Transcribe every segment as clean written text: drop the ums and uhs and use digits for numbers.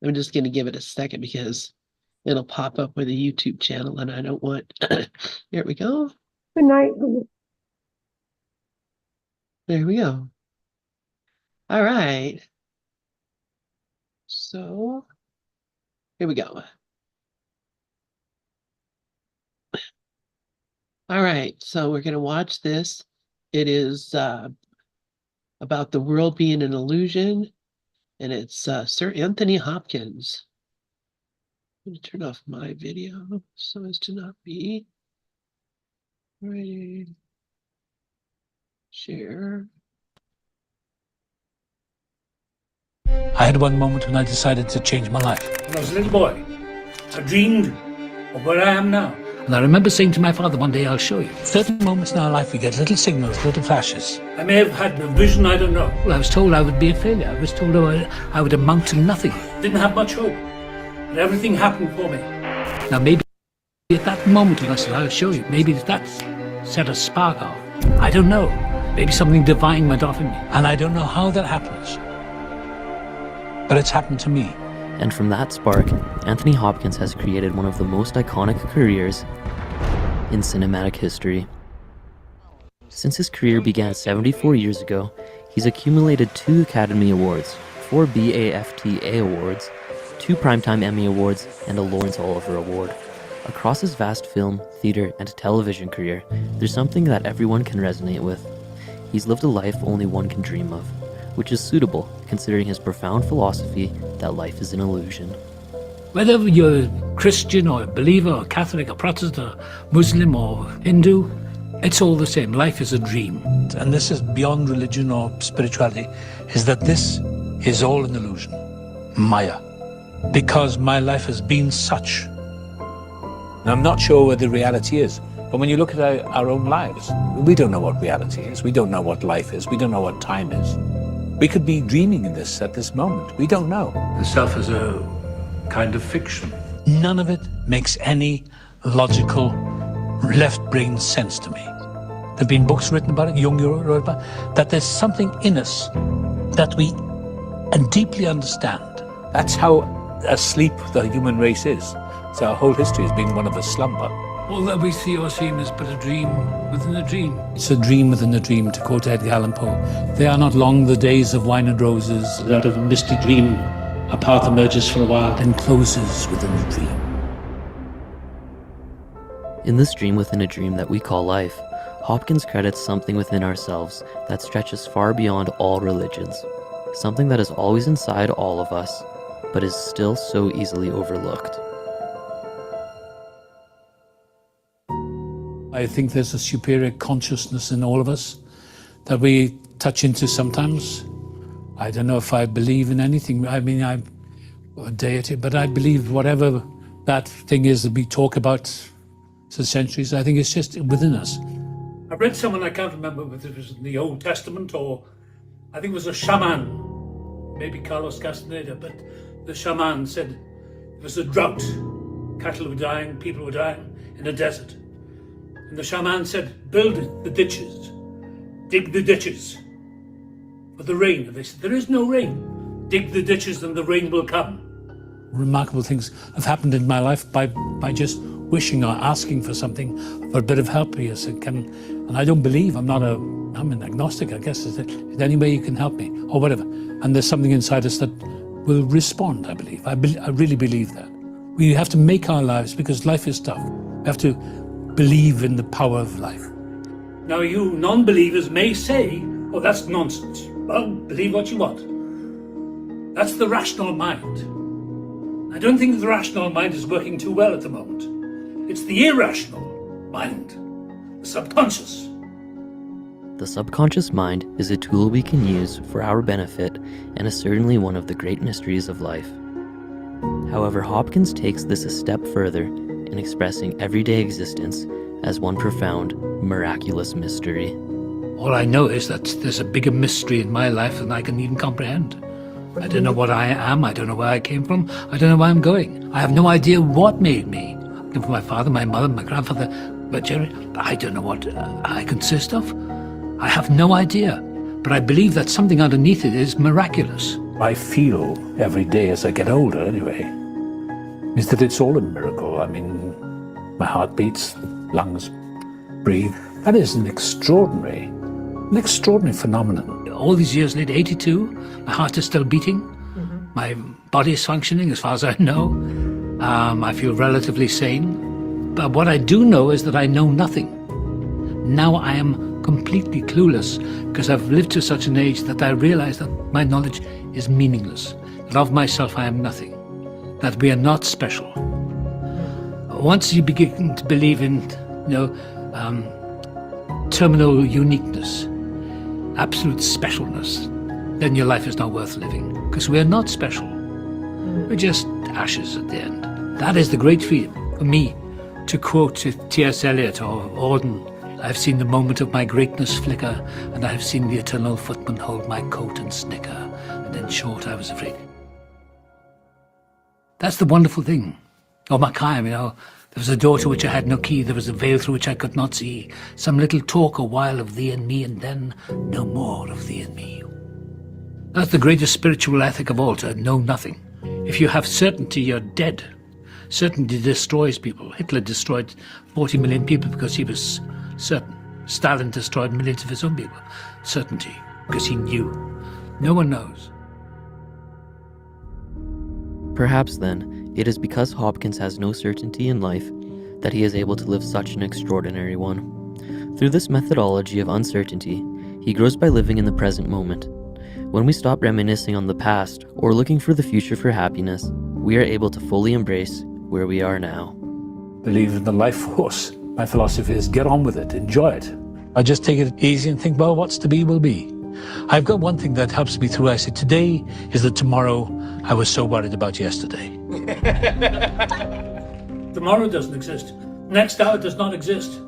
I'm just going to give it a second because it'll pop up with a YouTube channel and I don't want. Here we go. Good night. There we go. All right. So here we go. All right. So we're going to watch this. It is about the world being an illusion. And it's Sir Anthony Hopkins. I'm going to turn off my video so as to not be ready. Share. I had one moment when I decided to change my life. When I was a little boy, I dreamed of where I am now. And I remember saying to my father, one day I'll show you. Certain moments in our life, we get little signals, little flashes. I may have had a vision, I don't know. Well, I was told I would be a failure. I was told I would amount to nothing. Didn't have much hope. But everything happened for me. Now, maybe at that moment when I said, I'll show you, maybe that set a spark off. I don't know. Maybe something divine went off in me. And I don't know how that happens. But it's happened to me. And from that spark, Anthony Hopkins has created one of the most iconic careers in cinematic history. Since his career began 74 years ago, he's accumulated 2 Academy Awards, 4 BAFTA Awards, 2 Primetime Emmy Awards, and a Lawrence Olivier Award. Across his vast film, theater, and television career, there's something that everyone can resonate with. He's lived a life only one can dream of, which is suitable considering his profound philosophy that life is an illusion. Whether you're Christian or a believer or Catholic or Protestant or Muslim or Hindu, it's all the same. Life is a dream. And this is beyond religion or spirituality, is that this is all an illusion. Maya. Because my life has been such. And I'm not sure where the reality is. But when you look at our own lives, we don't know what reality is. We don't know what life is. We don't know what time is. We could be dreaming in this at this moment. We don't know. The self is a kind of fiction. None of it makes any logical left-brain sense to me. There have been books written about it, Jung wrote about it, that there's something in us that we deeply understand. That's how asleep the human race is. So our whole history has been one of a slumber. All that we see or seem is but a dream within a dream. It's a dream within a dream, to quote Edgar Allan Poe. They are not long the days of wine and roses. Out of a misty dream, a path emerges for a while, then closes within the dream. In this dream within a dream that we call life, Hopkins credits something within ourselves that stretches far beyond all religions. Something that is always inside all of us, but is still so easily overlooked. I think there's a superior consciousness in all of us that we touch into sometimes. I don't know if I believe in anything. I mean, I'm a deity, but I believe whatever that thing is that we talk about for centuries, I think it's just within us. I read someone, I can't remember whether it was in the Old Testament or I think it was a shaman, maybe Carlos Castaneda, but the shaman said it was a drought. Cattle were dying, people were dying in a desert. And the shaman said, build the ditches, dig the ditches for the rain. And they said, there is no rain. Dig the ditches and the rain will come. Remarkable things have happened in my life by just wishing or asking for something, for a bit of help. Yes, and I don't believe, I'm an agnostic, I guess. Is there any way you can help me or whatever? And there's something inside us that will respond, I believe. I really believe that. We have to make our lives, because life is tough. We have to believe in the power of life. Now you non-believers may say, oh, that's nonsense. Well, believe what you want. That's the rational mind. I don't think the rational mind is working too well at the moment. It's the irrational mind, the subconscious. The subconscious mind is a tool we can use for our benefit and is certainly one of the great mysteries of life. However, Hopkins takes this a step further in expressing everyday existence as one profound, miraculous mystery. All I know is that there's a bigger mystery in my life than I can even comprehend. I don't know what I am, I don't know where I came from, I don't know where I'm going. I have no idea what made me. I came from my father, my mother, my grandfather, but Jerry, I don't know what I consist of. I have no idea, but I believe that something underneath it is miraculous. I feel every day as I get older anyway, is that it's all a miracle. I mean, my heart beats, lungs breathe. That is an extraordinary phenomenon. All these years later, 82, my heart is still beating. My body is functioning as far as I know. I feel relatively sane. But what I do know is that I know nothing. Now I am completely clueless because I've lived to such an age that I realize that my knowledge is meaningless. That of myself I am nothing. That we are not special. Once you begin to believe in, terminal uniqueness, absolute specialness, then your life is not worth living, because we are not special. We're just ashes at the end. That is the great fear for me. To quote T.S. Eliot or Auden, I've seen the moment of my greatness flicker, and I have seen the eternal footman hold my coat and snicker, and in short I was afraid. That's the wonderful thing. Or Macayim, there was a door to which I had no key, there was a veil through which I could not see, some little talk a while of thee and me, and then no more of thee and me. That's the greatest spiritual ethic of all, to know nothing. If you have certainty, you're dead. Certainty destroys people. Hitler destroyed 40 million people because he was certain. Stalin destroyed millions of his own people. Certainty, because he knew. No one knows. Perhaps then, it is because Hopkins has no certainty in life that he is able to live such an extraordinary one. Through this methodology of uncertainty, he grows by living in the present moment. When we stop reminiscing on the past or looking for the future for happiness, we are able to fully embrace where we are now. Believe in the life force. My philosophy is get on with it, enjoy it. I just take it easy and think, well, what's to be will be. I've got one thing that helps me through. I say, today is the tomorrow I was so worried about yesterday. Tomorrow doesn't exist. Next hour does not exist.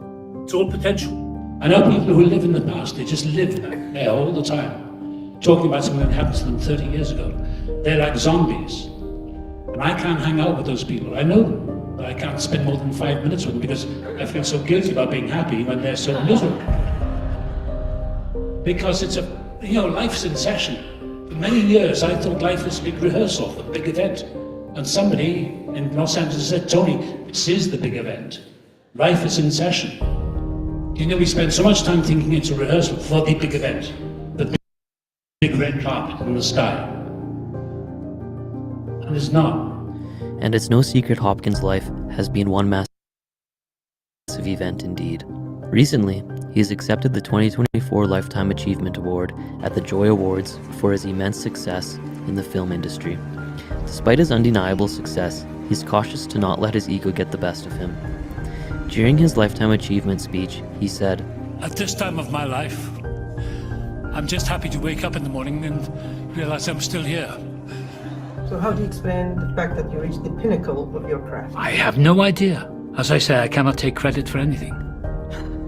It's all potential. I know people who live in the past, they just live back there all the time, talking about something that happened to them 30 years ago. They're like zombies. And I can't hang out with those people. I know them, but I can't spend more than 5 minutes with them because I feel so guilty about being happy when they're so miserable. Because it's life's in session. For many years, I thought life was a big rehearsal for a big event. And somebody in Los Angeles said, Tony, this is the big event. Life is in session. We spend so much time thinking it's a rehearsal for the big event. The big red carpet in the sky. And it's not. And it's no secret Hopkins' life has been one massive event indeed. Recently, he has accepted the 2024 Lifetime Achievement Award at the Joy Awards for his immense success in the film industry. Despite his undeniable success, he's cautious to not let his ego get the best of him. During his Lifetime Achievement speech, he said, At this time of my life, I'm just happy to wake up in the morning and realize I'm still here. So how do you explain the fact that you reached the pinnacle of your craft? I have no idea. As I say, I cannot take credit for anything.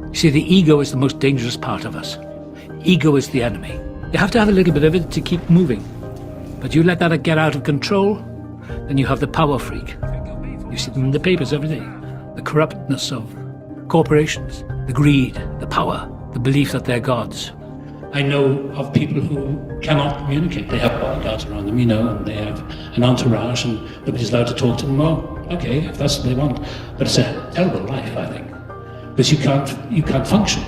You see, the ego is the most dangerous part of us. Ego is the enemy. You have to have a little bit of it to keep moving. But you let that get out of control, then you have the power freak. You see them in the papers every day. The corruptness of corporations, the greed, the power, the belief that they're gods. I know of people who cannot communicate. They have bodyguards around them, and they have an entourage and nobody's allowed to talk to them. Well, okay, if that's what they want. But it's a terrible life, I think. Because you can't function.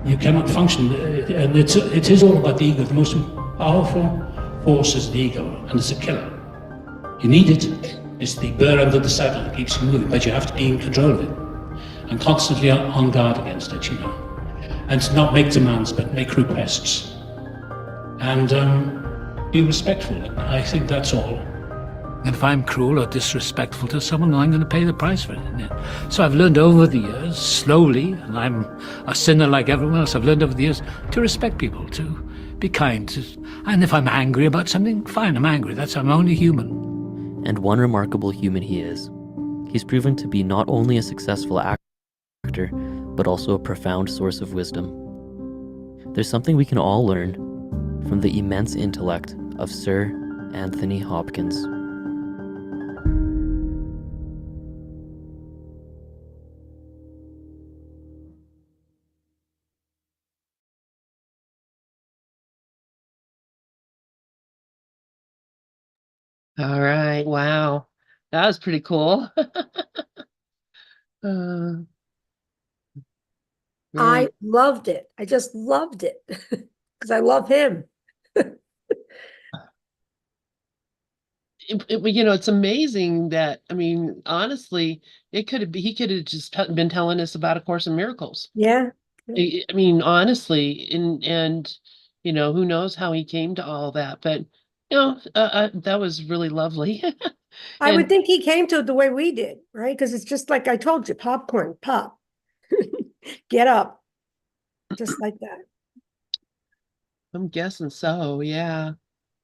You cannot function. And it is all about the ego. The most powerful force is the ego, and it's a killer. You need it. It's the burr under the saddle that keeps you moving, but you have to be in control of it. And constantly on guard against it, And to not make demands, but make requests. And be respectful. I think that's all. And if I'm cruel or disrespectful to someone, I'm going to pay the price for it. So I've learned over the years, slowly, and I'm a sinner like everyone else, I've learned over the years to respect people, to be kind. And if I'm angry about something, fine, I'm angry. I'm only human. And one remarkable human he is. He's proven to be not only a successful actor, but also a profound source of wisdom. There's something we can all learn from the immense intellect of Sir Anthony Hopkins. All right. Wow. That was pretty cool. Uh, I very, loved it. I just loved it because I love him. it's amazing that, I mean, honestly, it could have been, he could have just been telling us about A Course in Miracles. Yeah. I mean, honestly, and who knows how he came to all that, but that was really lovely. I would And think he came to it the way we did, right? Because it's just like I told you, popcorn, pop, get up, just like that. I'm guessing so, yeah.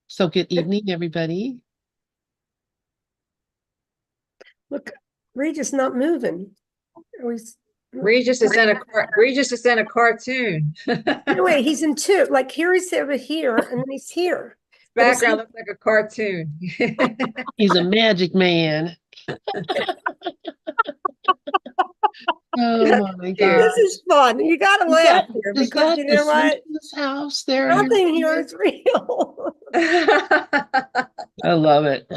So good evening, everybody. Look, Regis not moving. Always. Regis is in a cartoon. No, wait, he's in two. Like here he's over here, and then he's here. But is he- Background looks like a cartoon. He's a magic man. Oh my Cute. God. This is fun. You gotta laugh here Is because that you the know what? Simpsons house there? Nothing here is real. I love it.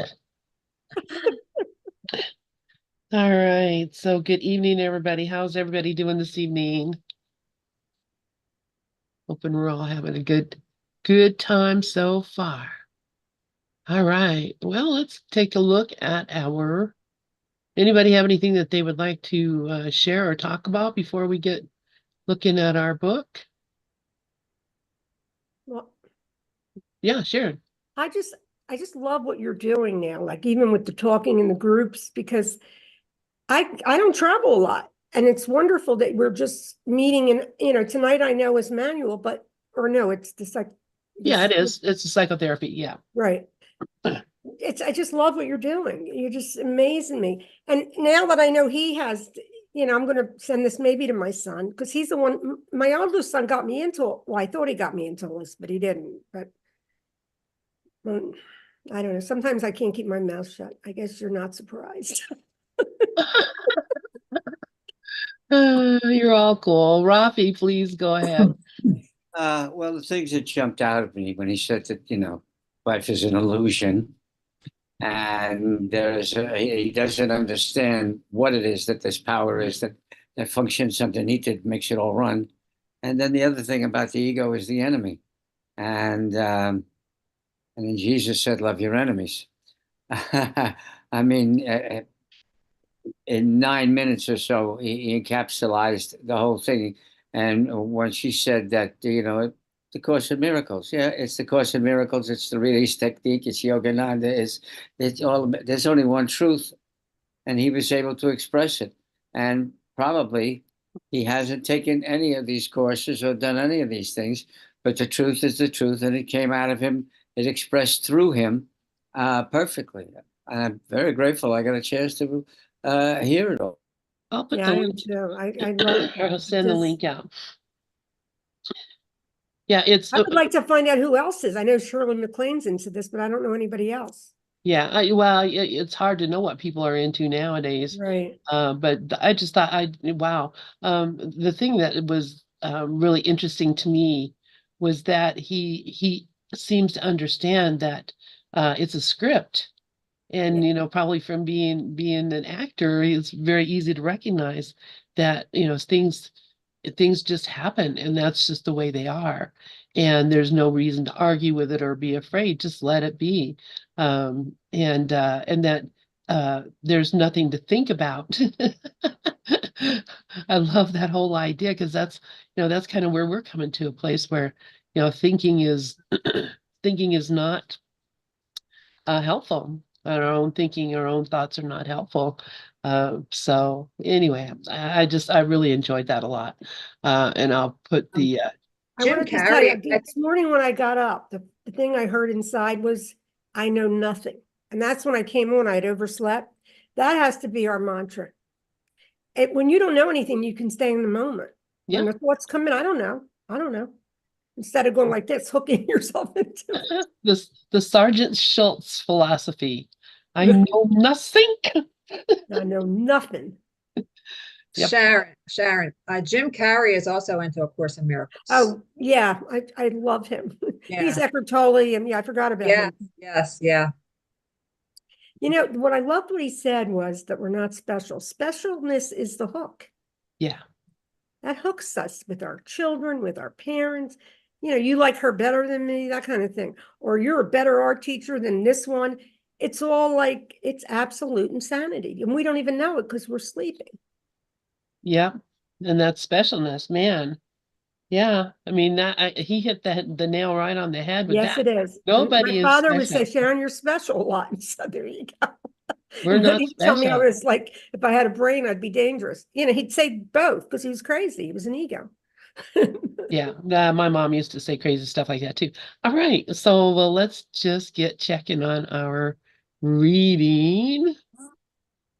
All right. So good evening, everybody. How's everybody doing this evening? Hoping we're all having a good time so far. All right. Well, let's take a look at anybody have anything that they would like to share or talk about before we get looking at our book? Well, Yeah, Sharon. I just love what you're doing now, like even with the talking in the groups, because I don't travel a lot. And it's wonderful that we're just meeting and tonight I know is manual, but or no, it's the Yeah, it is. It's a psychotherapy. Yeah. right. I just love what you're doing. You're just amazing me. And now that I know he has, I'm going to send this maybe to my son because he's the one. My oldest son got me into it. Well, I thought he got me into this, but he didn't. But I don't know. Sometimes I can't keep my mouth shut. I guess you're not surprised. You're all cool. Rafi, please go ahead. Well, the things that jumped out at me when he said that, life is an illusion, and he doesn't understand what it is that this power is that functions underneath it, makes it all run. And then the other thing about the ego is the enemy, and then Jesus said, "Love your enemies." I mean, in 9 minutes or so, he encapsulated the whole thing. And when she said that, the Course of Miracles, yeah, it's the Course of Miracles. It's the release technique. It's Yogananda. It's all. There's only one truth, and he was able to express it. And probably he hasn't taken any of these courses or done any of these things, but the truth is the truth, and it came out of him. It expressed through him perfectly. And I'm very grateful I got a chance to hear it all. I'll put Yeah, the I am link. too. I love it. I'll send the Just- link out. Yeah, I would like to find out who else is. I know Shirley MacLaine's into this, but I don't know anybody else. yeah. It's hard to know what people are into nowadays. Right. But I just thought wow. The thing that was really interesting to me was that he seems to understand that it's a script. And probably from being an actor, it's very easy to recognize that things just happen, and that's just the way they are. And there's no reason to argue with it or be afraid. Just let it be, and that there's nothing to think about. I love that whole idea because that's kind of where we're coming to a place where thinking is thinking is not helpful. Our own thinking, our own thoughts are not helpful. So anyway, I really enjoyed that a lot. And I'll put the I Jim want to just tell you, Carrey, this morning when I got up, the thing I heard inside was, I know nothing. And that's when I came on, I'd overslept. That has to be our mantra. When you don't know anything, you can stay in the moment. When Yeah. the thoughts come in, I don't know. Instead of going like this, hooking yourself into it. the Sergeant Schultz philosophy. I know nothing. I know nothing. Yep. Sharon, Jim Carrey is also into A Course in Miracles. Oh yeah, I love him. He's Yeah. Eckhart Tolle, and I forgot about Yes, him. yes, yeah. You know, what I loved what he said was that we're not special. Specialness is the hook. Yeah. That hooks us with our children, with our parents. You know, you like her better than me, that kind of thing. Or you're a better art teacher than this one. It's all like, it's absolute insanity. And we don't even know it because we're sleeping. Yeah. And that specialness, man. Yeah. I mean, he hit the nail right on the head with Yes, that. it is. And Nobody my is father would say, special. Sharon, you're special a lot. So there you go. We're And then not he'd tell me I special. was like, if I had a brain, I'd be dangerous. You know, he'd say both because he was crazy. He was an ego. Yeah, my mom used to say crazy stuff like that too. All right, so well, let's just get checking on our reading.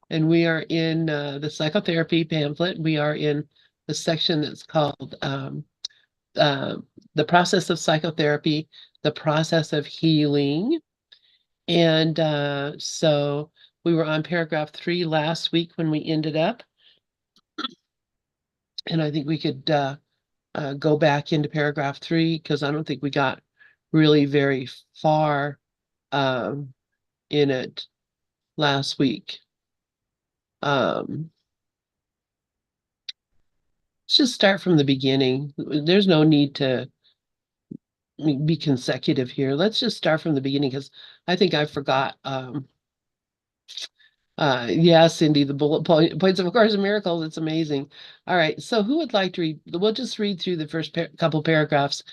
And we are in the psychotherapy pamphlet. We are in the section that's called uh, the process of psychotherapy, the process of healing. And so we were on paragraph 3 last week when we ended up. And I think we could go back into paragraph 3 because I don't think we got really very far in it last week. Let's just start from the beginning. There's no need to be consecutive here. Let's just start from the beginning because I think I forgot. Yeah, Cindy, the bullet points of A Course in Miracles. It's amazing. All right, so who would like to read? We'll just read through the first couple paragraphs.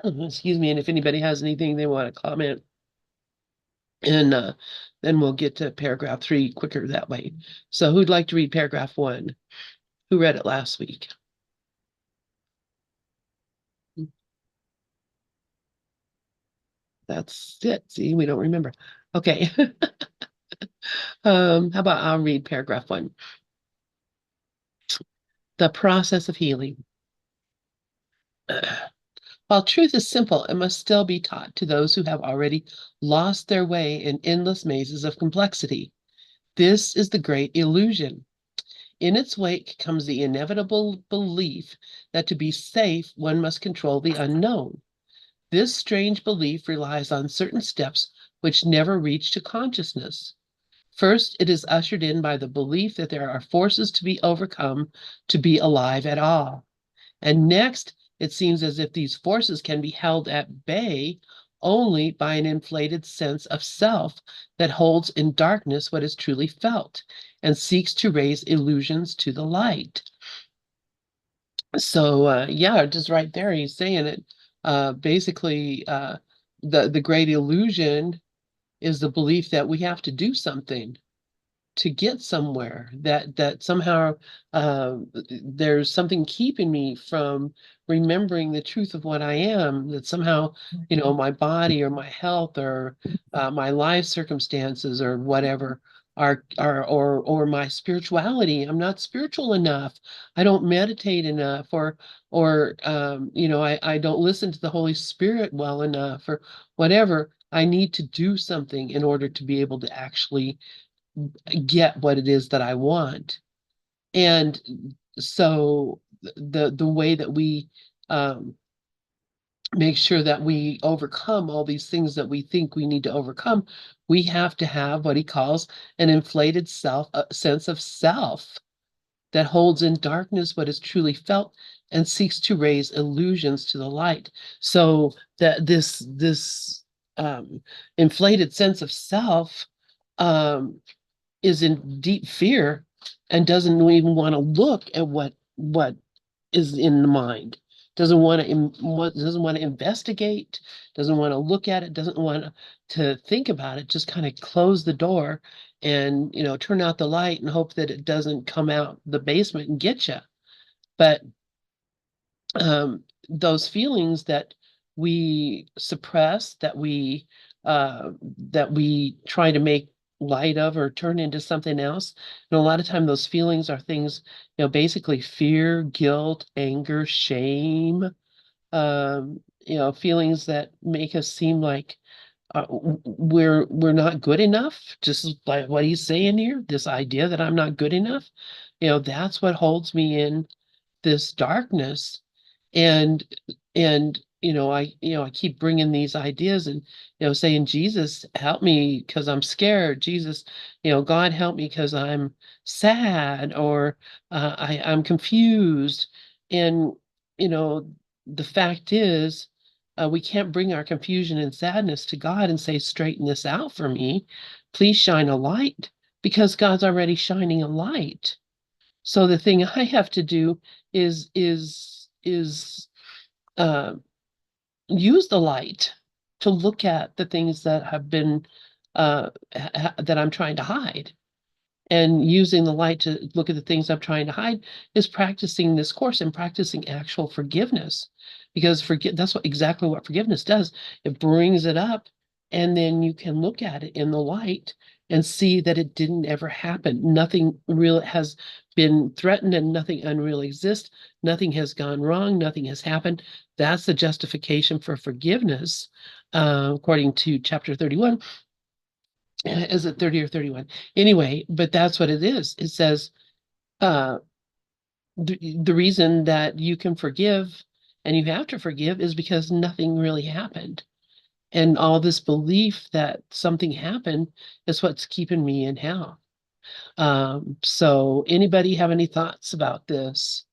Excuse me, and if anybody has anything they want to comment, and then we'll get to paragraph 3 quicker that way. So who'd like to read paragraph 1? Who read it last week? That's it. See, we don't remember. Okay. How about I'll read paragraph 1. The process of healing. While truth is simple, it must still be taught to those who have already lost their way in endless mazes of complexity. This is the great illusion. In its wake comes the inevitable belief that to be safe, one must control the unknown. This strange belief relies on certain steps which never reach to consciousness. First, it is ushered in by the belief that there are forces to be overcome to be alive at all. And next, it seems as if these forces can be held at bay only by an inflated sense of self that holds in darkness what is truly felt and seeks to raise illusions to the light. So yeah, just right there, he's saying it. Basically, the great illusion is the belief that we have to do something to get somewhere, that somehow there's something keeping me from remembering the truth of what I am, that somehow, my body or my health or my life circumstances or whatever or my spirituality. I'm not spiritual enough. I don't meditate enough or I don't listen to the Holy Spirit well enough or whatever. I need to do something in order to be able to actually get what it is that I want. And so the way that we make sure that we overcome all these things that we think we need to overcome, we have to have what he calls an inflated sense of self that holds in darkness what is truly felt and seeks to raise illusions to the light. So that this inflated sense of self is in deep fear and doesn't even want to look at what is in the mind, doesn't want to investigate, doesn't want to look at it, doesn't want to think about it, just kind of close the door and turn out the light and hope that it doesn't come out the basement and get you. But those feelings that we suppress, that we try to make light of or turn into something else, and a lot of time those feelings are things, basically fear, guilt, anger, shame, feelings that make us seem like we're not good enough, just like what he's saying here, this idea that I'm not good enough. That's what holds me in this darkness. And I keep bringing these ideas and, saying, Jesus, help me because I'm scared. Jesus, God help me because I'm sad, or I'm confused. And, the fact is, we can't bring our confusion and sadness to God and say, straighten this out for me. Please shine a light, because God's already shining a light. So the thing I have to do is uh, use the light to look at the things that have been that I'm trying to hide. And using the light to look at the things I'm trying to hide is practicing this course and practicing actual forgiveness. Because that's exactly what forgiveness does. It brings it up, and then you can look at it in the light and see that it didn't ever happen. Nothing real has been threatened, and nothing unreal exists. Nothing has gone wrong. Nothing has happened. That's the justification for forgiveness, according to chapter 31. Is it 30 or 31? Anyway, but that's what it is. It says, the reason that you can forgive and you have to forgive is because nothing really happened. And all this belief that something happened is what's keeping me in hell. So anybody have any thoughts about this,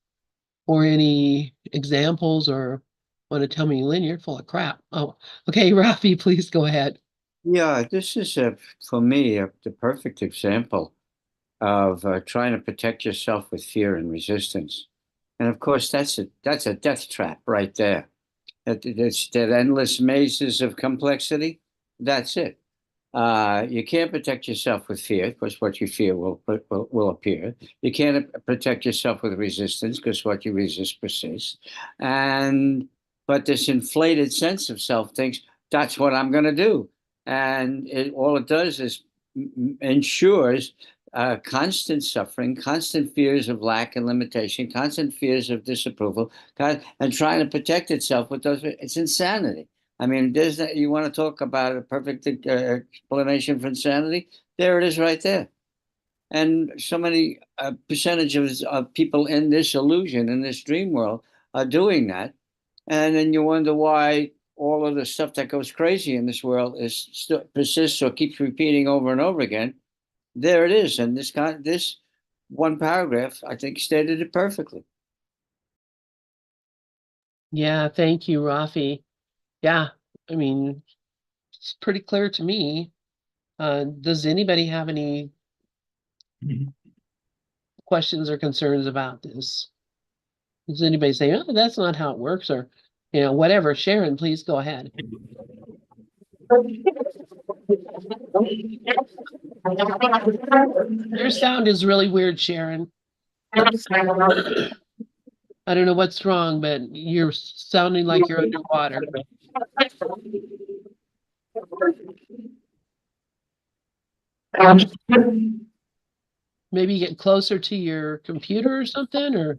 or any examples, or want to tell me, Lynn, you're full of crap? Oh, okay, Rafi, please go ahead. Yeah, this is for me the perfect example of trying to protect yourself with fear and resistance. And of course, that's a death trap right there. It's that endless mazes of complexity. That's it. You can't protect yourself with fear, because what you fear will appear. You can't protect yourself with resistance, because what you resist persists. But this inflated sense of self thinks, that's what I'm going to do. And all it does is ensures constant suffering, constant fears of lack and limitation, constant fears of disapproval, and trying to protect itself with those. It's insanity. I mean, you want to talk about a perfect explanation for insanity? There it is right there. And so many percentages of people in this illusion, in this dream world, are doing that. And then you wonder why all of the stuff that goes crazy in this world persists or keeps repeating over and over again. There it is. And this one paragraph, I think, stated it perfectly. Yeah, thank you, Rafi. Yeah, I mean, it's pretty clear to me. Does anybody have any questions or concerns about this? Does anybody say, oh, that's not how it works, or, whatever? Sharon, please go ahead. Your sound is really weird, Sharon. I don't know what's wrong, but you're sounding like you're underwater. Maybe get closer to your computer or something, or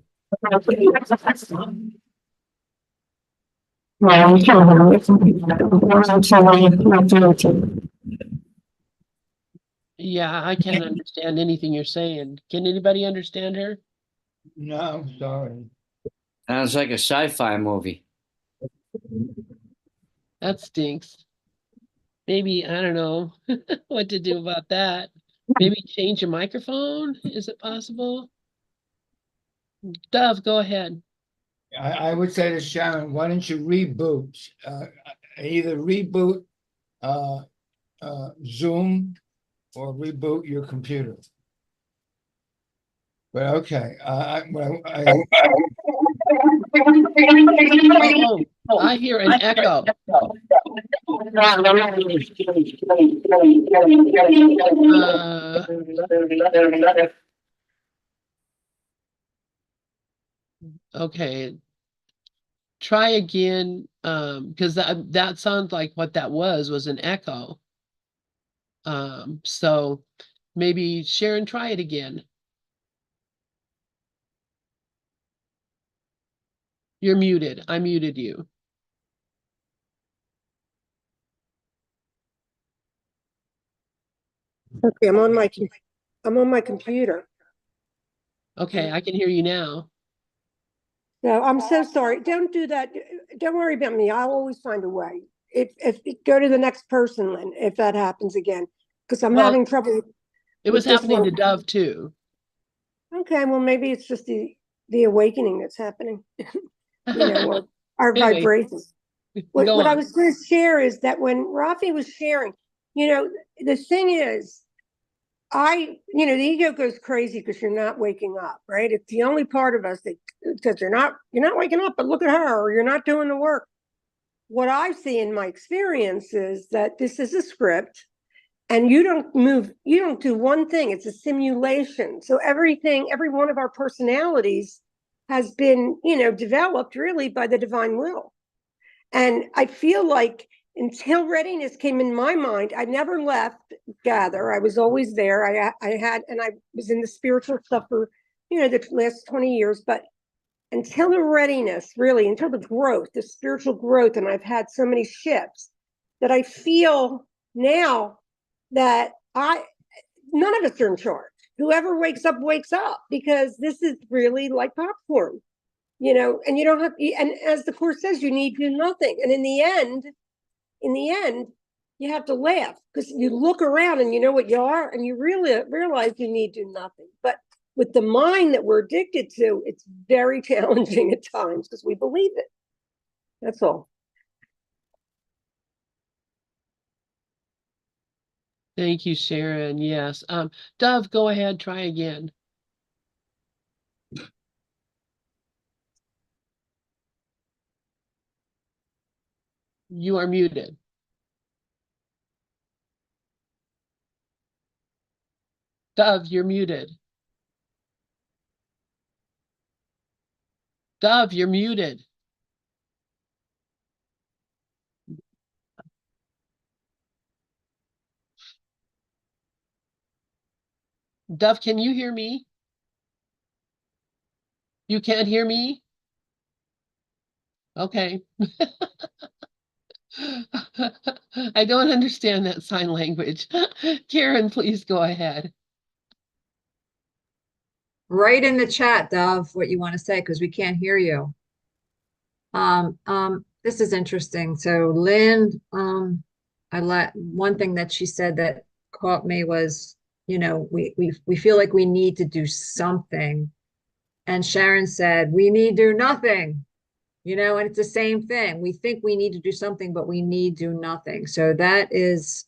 yeah, I can't understand anything you're saying. Can anybody understand her? No, sorry. Sounds like a sci-fi movie. That stinks. Maybe, I don't know what to do about that. Maybe change your microphone? Is it possible? Dove, go ahead. I would say to Sharon, why don't you reboot? Either reboot Zoom or reboot your computer. But okay, Oh, I hear an echo. Okay. Try again, because that sounds like what that was an echo. So maybe Sharon, try it again. You're muted. I muted you. Okay, I'm on my computer. Okay, I can hear you now. No, I'm so sorry. Don't do that. don't worry about me. I'll always find a way. If go to the next person, Lynn, if that happens again, because I'm Well, having trouble. It was with this happening to one. Dove too. Okay, well, maybe it's just the awakening that's happening, or our Anyway, vibrations. What go I on. was going to share is that when Rafi was sharing, the thing is, the ego goes crazy because you're not waking up, right? It's the only part of us that says you're not waking up, but look at her, or you're not doing the work. What I see in my experience is that this is a script, and you don't do one thing. It's a simulation. So every one of our personalities has been, developed really by the divine will. And I feel like until readiness came in my mind, I never left Gather. I was always there. I was in the spiritual stuff for, the last 20 years, but until the readiness, really, until the growth, the spiritual growth, and I've had so many shifts that I feel now that none of us are in charge. Whoever wakes up, because this is really like popcorn, and you don't have, and as the Course says, you need to do nothing. And in the end, you have to laugh because you look around and you know what you are, and you really realize you need to do nothing. But with the mind that we're addicted to, it's very challenging at times because we believe it. That's all. Thank you, Sharon. Yes. Dove, go ahead, try again. You are muted. Dove, you're muted. Dove, you're muted. Dove, can you hear me? You can't hear me? Okay. I don't understand that sign language. Karen, please go ahead. Write in the chat, Dove, what you want to say, because we can't hear you. This is interesting. So Lynn, one thing that she said that caught me was, we feel like we need to do something. And Sharon said, we need to do nothing, and it's the same thing. We think we need to do something, but we need to do nothing. So that's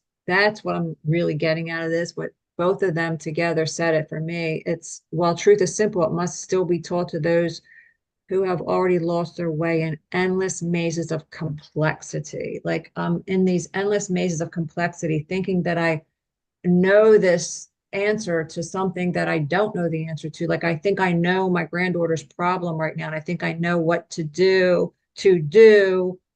what I'm really getting out of this. What both of them together said it for me. It's, while truth is simple, it must still be taught to those who have already lost their way in endless mazes of complexity. Like in these endless mazes of complexity, thinking that I know this answer to something that I don't know the answer to. Like I think I know my granddaughter's problem right now, and I think I know what to do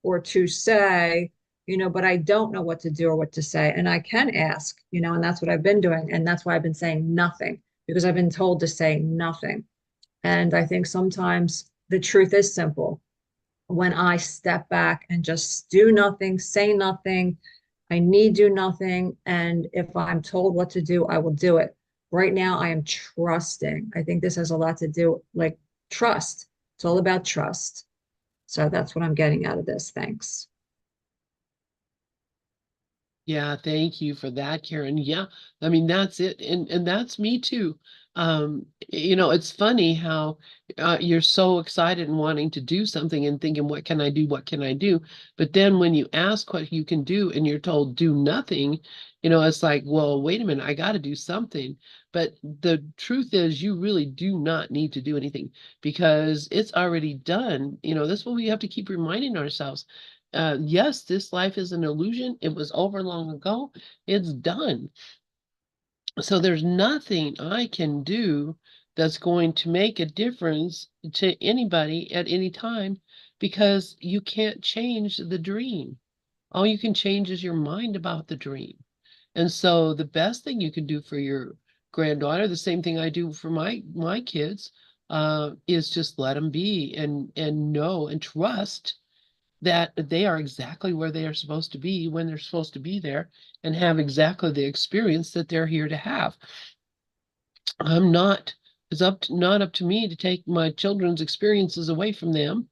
or to say, but I don't know what to do or what to say. And I can ask, and that's what I've been doing. And that's why I've been saying nothing, because I've been told to say nothing. And I think sometimes the truth is simple. When I step back and just do nothing, say nothing, I need do nothing. And if I'm told what to do, I will do it. Right now, I am trusting. I think this has a lot to do, like trust. It's all about trust. So that's what I'm getting out of this. Thanks. Yeah, thank you for that, Karen. Yeah, I mean, that's it. And that's me too. It's funny how you're so excited and wanting to do something and thinking, what can I do? What can I do? But then when you ask what you can do and you're told do nothing, it's like, well, wait a minute, I got to do something. But the truth is you really do not need to do anything because it's already done. This is what we have to keep reminding ourselves. Yes, this life is an illusion. It was over long ago. It's done. So there's nothing I can do that's going to make a difference to anybody at any time because you can't change the dream. All you can change is your mind about the dream. And so the best thing you can do for your granddaughter, the same thing I do for my kids, is just let them be and know and trust that they are exactly where they are supposed to be when they're supposed to be there and have exactly the experience that they're here to have. It's not up to me to take my children's experiences away from them.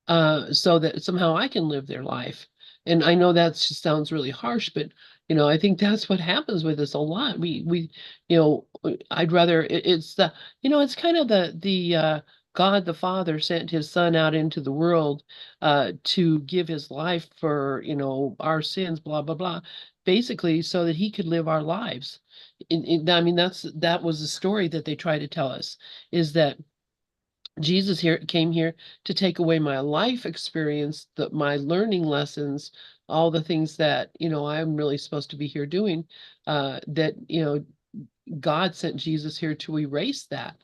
so that somehow I can live their life. And I know that sounds really harsh, but I think that's what happens with us a lot. I'd rather it's the it's kind of the God the Father sent his son out into the world to give his life for our sins, blah blah blah, basically so that he could live our lives. I mean that was the story that they try to tell us, is that Jesus here came here to take away my life experience, my learning lessons, all the things that I'm really supposed to be here doing. That God sent Jesus here to erase that,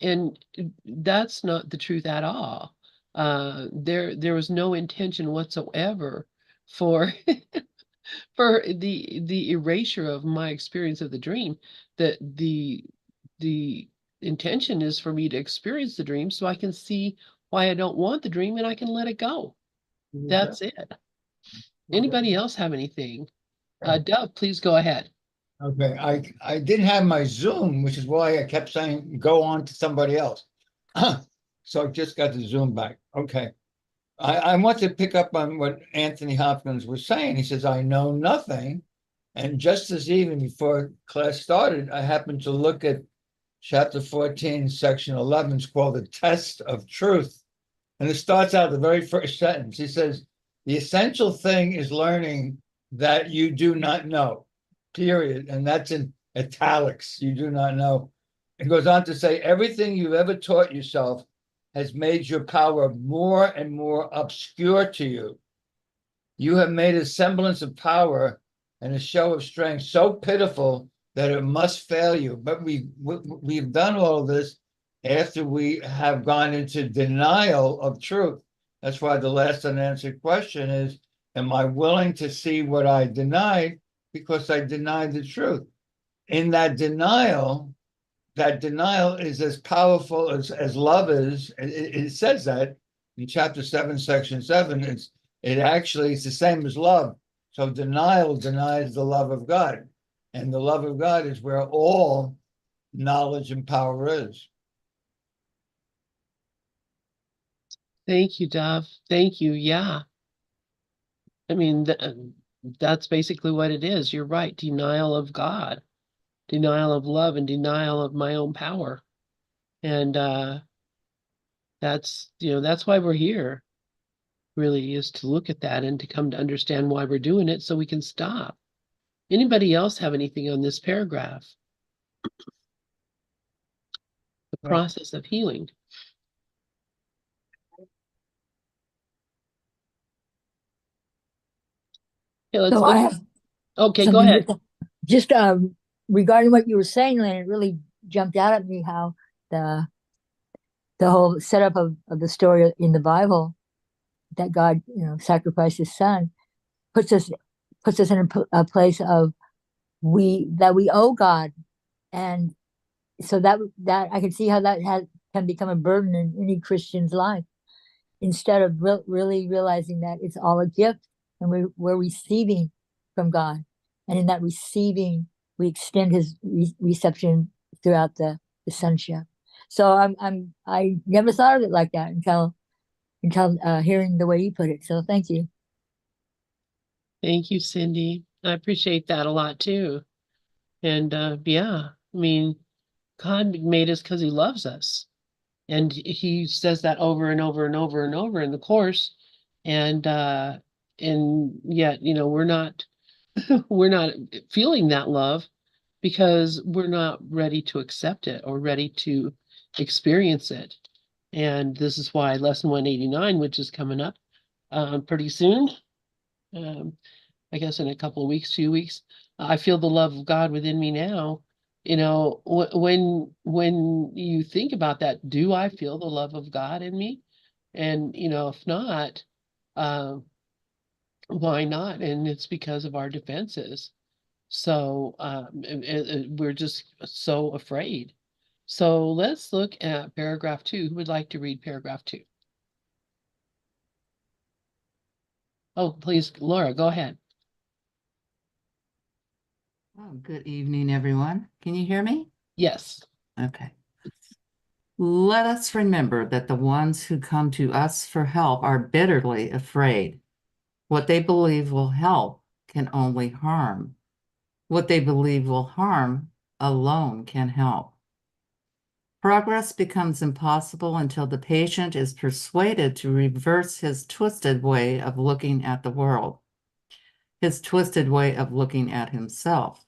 and that's not the truth at all. There was no intention whatsoever for for the erasure of my experience of the dream. That the intention is for me to experience the dream so I can see why I don't want the dream and I can let it go. That's it. Anybody else have anything? Dove, please go ahead. Okay, I didn't have my Zoom, which is why I kept saying go on to somebody else. So I just got the Zoom back. Okay. I want to pick up on what Anthony Hopkins was saying. He says, I know nothing. And just this evening before class started, I happened to look at chapter 14, section 11. It's called The Test of Truth. And it starts out the very first sentence. He says, the essential thing is learning that you do not know, period. And that's in italics. You do not know. It goes on to say, everything you've ever taught yourself has made your power more and more obscure to you. You have made a semblance of power and a show of strength so pitiful that it must fail you. But we've done all of this after we have gone into denial of truth. That's why the last unanswered question is, am I willing to see what I denied because I denied the truth? In that denial is as powerful as love is. It says that in chapter 7, section 7. It's the same as love. So denial denies the love of God. And the love of God is where all knowledge and power is. Thank you, Dove. Thank you. Yeah. I mean, that's basically what it is. You're right. Denial of God, denial of love, and denial of my own power. And that's why we're here, really, is to look at that and to come to understand why we're doing it so we can stop. Anybody else have anything on this paragraph? The process of healing. Okay, let's So look. I have Okay, go something ahead. just regarding what you were saying, Lynn, it really jumped out at me how the whole setup of the story in the Bible that God, sacrificed his son puts us in a place of we owe God. And so that I can see how that can become a burden in any Christian's life, instead of really realizing that it's all a gift and we're receiving from God. And in that receiving, we extend his reception throughout the sonship. So I never thought of it like that until hearing the way you put it. So thank you. Thank you, Cindy. I appreciate that a lot too. And yeah, I mean, God made us because he loves us. And he says that over and over and over and over in the course. And yet, we're not we're not feeling that love because we're not ready to accept it or ready to experience it. And this is why lesson 189, which is coming up pretty soon, I guess in a couple of weeks, few weeks, I feel the love of God within me now. When you think about that, do I feel the love of God in me? And if not, uh, why not? And it's because of our defenses. So we're just so afraid. So let's look at paragraph 2. Who would like to read paragraph 2? Oh, please, Laura, go ahead. Oh, good evening, everyone. Can you hear me? Yes. Okay. Let us remember that the ones who come to us for help are bitterly afraid. What they believe will help can only harm. What they believe will harm alone can help. Progress becomes impossible until the patient is persuaded to reverse his twisted way of looking at the world, his twisted way of looking at himself.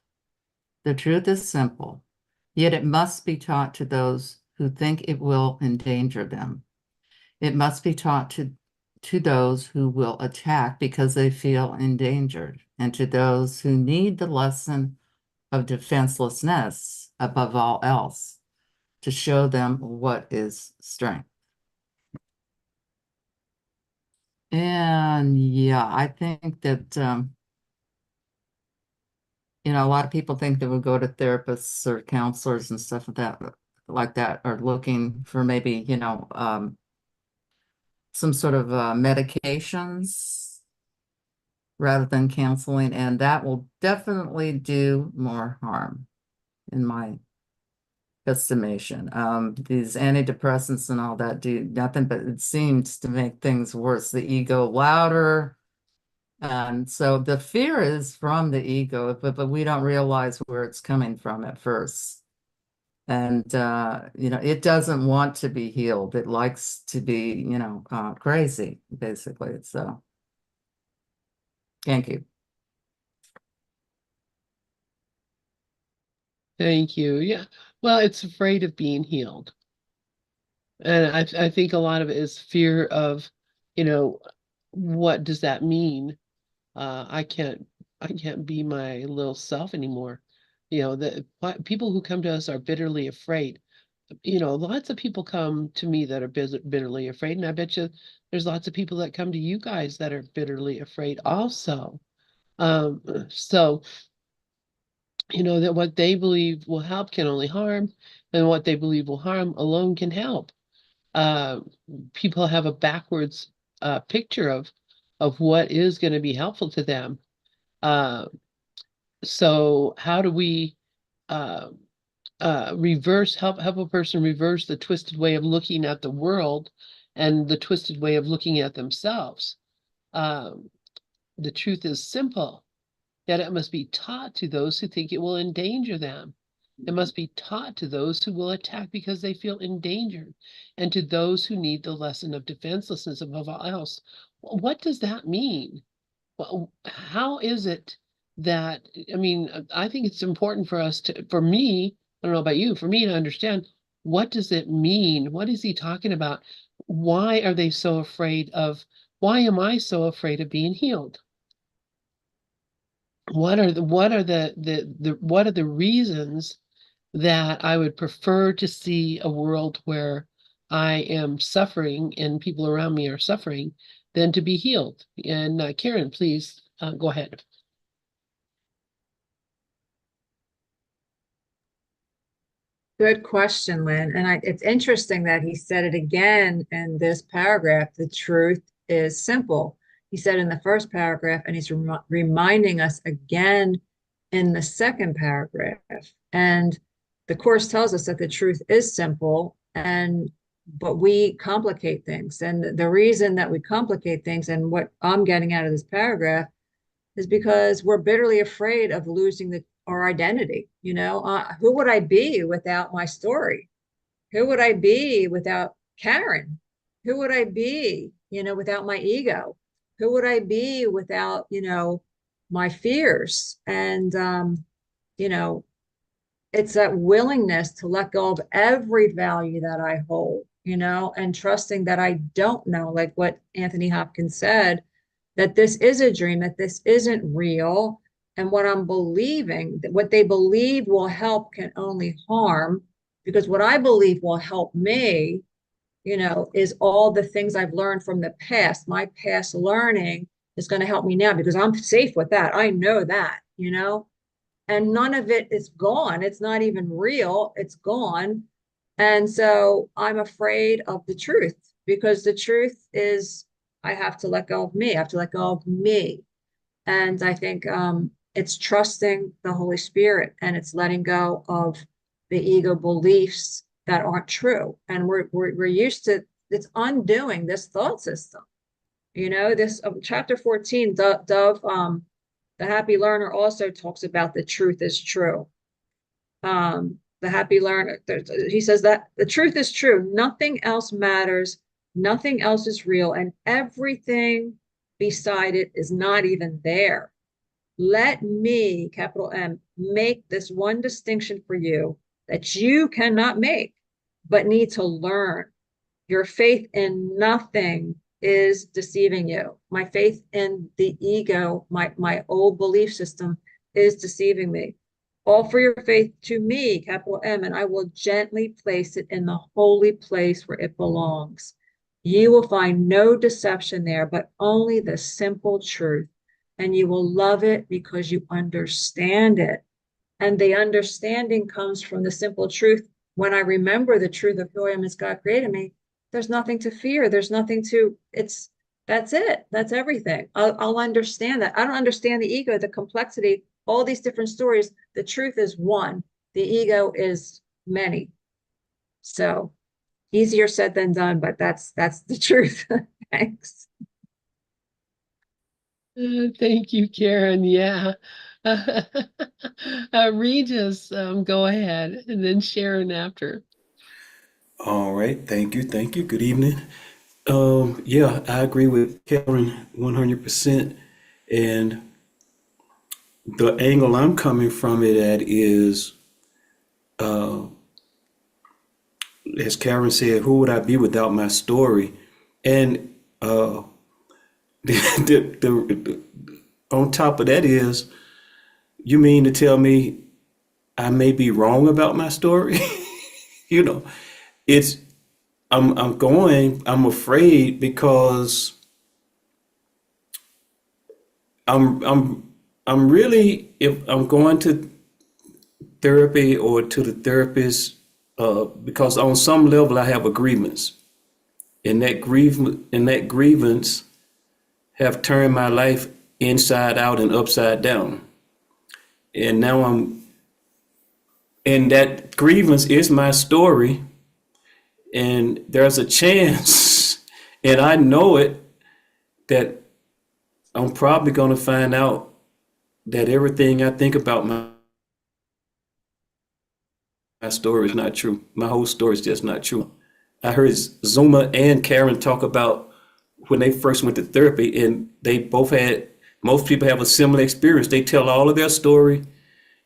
The truth is simple, yet it must be taught to those who think it will endanger them. It must be taught to those who will attack because they feel endangered, and to those who need the lesson of defenselessness above all else, to show them what is strength. And yeah, I think that, you know, a lot of people think that we go to therapists or counselors and stuff like that are looking for maybe, you know, some sort of medications rather than counseling, and that will definitely do more harm in my estimation. These antidepressants and all that do nothing, but it seems to make things worse. The ego louder. And so the fear is from the ego, but we don't realize where it's coming from at first. And, you know, it doesn't want to be healed. It likes to be, you know, crazy, basically. So thank you. Thank you. Yeah. Well, it's afraid of being healed. And I think a lot of it is fear of, you know, what does that mean? I can't be my little self anymore. You know, people who come to us are bitterly afraid. You know, lots of people come to me that are bitterly afraid, and I bet you there's lots of people that come to you guys that are bitterly afraid also. So you know that what they believe will help can only harm, and what they believe will harm alone can help. Uh, People have a backwards picture of what is going to be helpful to them. Uh, so how do we uh, help a person reverse the twisted way of looking at the world and the twisted way of looking at themselves? Um, the truth is simple, yet it must be taught to those who think it will endanger them. It must be taught to those who will attack because they feel endangered, and to those who need the lesson of defenselessness above all else. What does that mean? Well, how is it that, I mean, I think it's important for us to, for me, I don't know about you, for me to understand, what does it mean? What is he talking about? Why are they so afraid of, why am I so afraid of being healed? What are the reasons that I would prefer to see a world where I am suffering and people around me are suffering than to be healed? And Karen, please go ahead. Good question, Lynn. And it's interesting that he said it again in this paragraph. The truth is simple. He said in the first paragraph, and he's reminding us again in the second paragraph. And the Course tells us that the truth is simple, but we complicate things. And the reason that we complicate things, and what I'm getting out of this paragraph, is because we're bitterly afraid of losing our identity. You know, who would I be without my story? Who would I be without Karen? Who would I be, you know, without my ego? Who would I be without, you know, my fears? And, you know, it's that willingness to let go of every value that I hold, you know, and trusting that I don't know, like what Anthony Hopkins said, that this is a dream, that this isn't real. And what I'm believing, that what they believe will help can only harm, because what I believe will help me, you know, is all the things I've learned from the past. My past learning is going to help me now because I'm safe with that. I know that, you know, and none of it is gone. It's not even real. It's gone. And so I'm afraid of the truth, because the truth is I have to let go of me. I have to let go of me. And I think it's trusting the Holy Spirit, and it's letting go of the ego beliefs that aren't true. And we're used to, it's undoing this thought system. You know, this chapter 14, Dove, the happy learner also talks about the truth is true. The happy learner, he says that the truth is true. Nothing else matters. Nothing else is real. And everything beside it is not even there. Let me, capital M, make this one distinction for you that you cannot make, but need to learn. Your faith in nothing is deceiving you. My faith in the ego, my old belief system, is deceiving me. Offer your faith to me, capital M, and I will gently place it in the holy place where it belongs. You will find no deception there, but only the simple truth. And you will love it because you understand it. And the understanding comes from the simple truth. When I remember the truth of who I am as God created me, there's nothing to fear. There's nothing to, that's it. That's everything. I'll understand that. I don't understand the ego, the complexity, all these different stories. The truth is one. The ego is many. So easier said than done, but that's the truth. Thanks. Thank you, Karen. Yeah. Regis, go ahead, and then Sharon after. All right, thank you, Good evening. Yeah, I agree with Karen 100%. And the angle I'm coming from it at is, as Karen said, who would I be without my story? And on top of that is, you mean to tell me I may be wrong about my story? You know, I'm afraid because I'm really, if I'm going to therapy or to the therapist, because on some level I have a grievance, and that grievance have turned my life inside out and upside down. And now and that grievance is my story. And there's a chance, and I know it, that I'm probably going to find out that everything I think about my story is not true. My whole story is just not true. I heard Zuma and Karen talk about when they first went to therapy, and most people have a similar experience. They tell all of their story.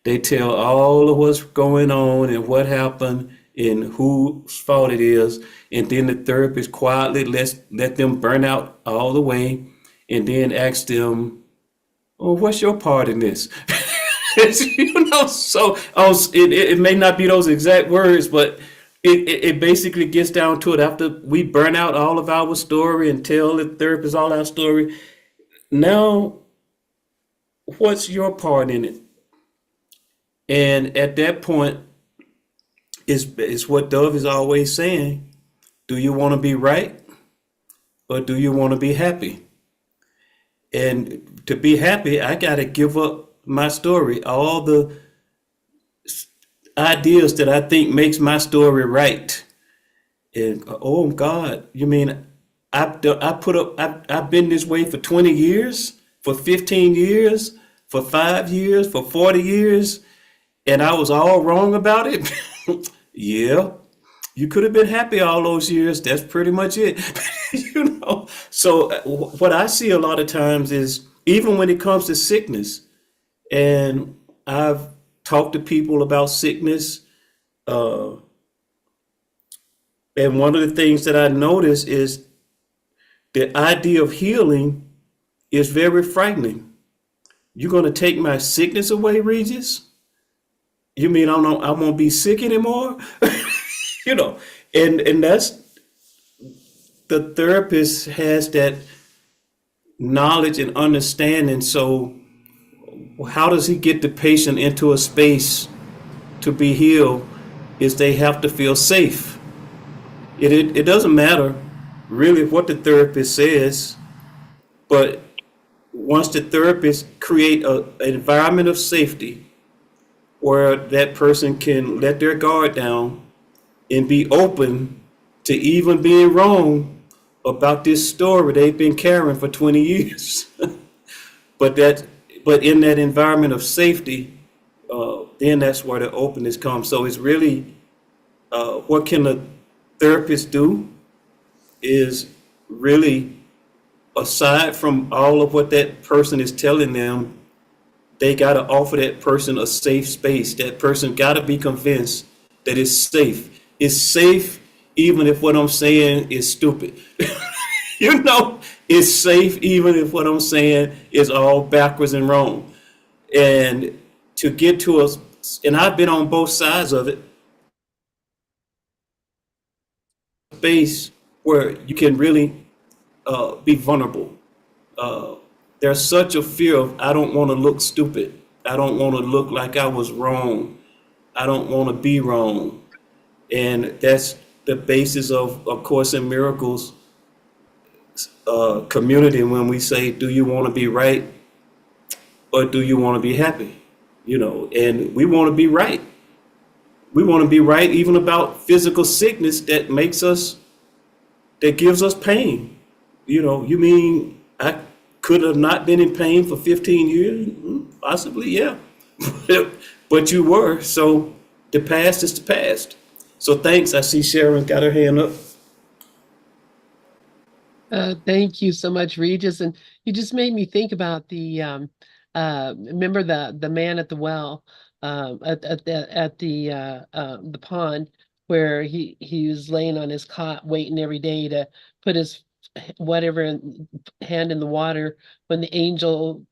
They tell all of what's going on and what happened and whose fault it is. And then the therapist quietly let them burn out all the way, and then ask them, "Oh, what's your part in this?" So it may not be those exact words, but it basically gets down to it. After we burn out all of our story and tell the therapist all our story, now what's your part in it? And at that point, is what Dove is always saying: do you want to be right, or do you want to be happy? And to be happy, I got to give up my story, all the ideas that I think makes my story right. And oh God, you mean I've been this way for 20 years, for 15 years, for 5 years, for 40 years, and I was all wrong about it? Yeah, you could have been happy all those years. That's pretty much it. So what I see a lot of times is, even when it comes to sickness, and I've talked to people about sickness, and one of the things that I notice is the idea of healing is very frightening. You're going to take my sickness away, Regis? You mean I won't be sick anymore? And that's, the therapist has that knowledge and understanding. So how does he get the patient into a space to be healed? Is they have to feel safe. It doesn't matter really what the therapist says, but once the therapist create an environment of safety where that person can let their guard down and be open to even being wrong about this story they've been carrying for 20 years. But in that environment of safety, then that's where the openness comes. So it's really, what can a therapist do is really, aside from all of what that person is telling them, they got to offer that person a safe space. That person got to be convinced that it's safe. It's safe even if what I'm saying is stupid. You know, it's safe even if what I'm saying is all backwards and wrong. And to get to us, and I've been on both sides of it, space where you can really be vulnerable. There's such a fear of, I don't want to look stupid. I don't want to look like I was wrong. I don't want to be wrong. And that's the basis of Course in Miracles community when we say, do you want to be right or do you want to be happy? You know, and we want to be right. We want to be right even about physical sickness that gives us pain. You know, you mean I could have not been in pain for 15 years? Possibly, yeah. But you were, so the past is the past. So thanks. I see Sharon got her hand up. Thank you so much, Regis. And you just made me think about the remember the man at the well, at the pond, where he was laying on his cot waiting every day to put his hand in the water when the angel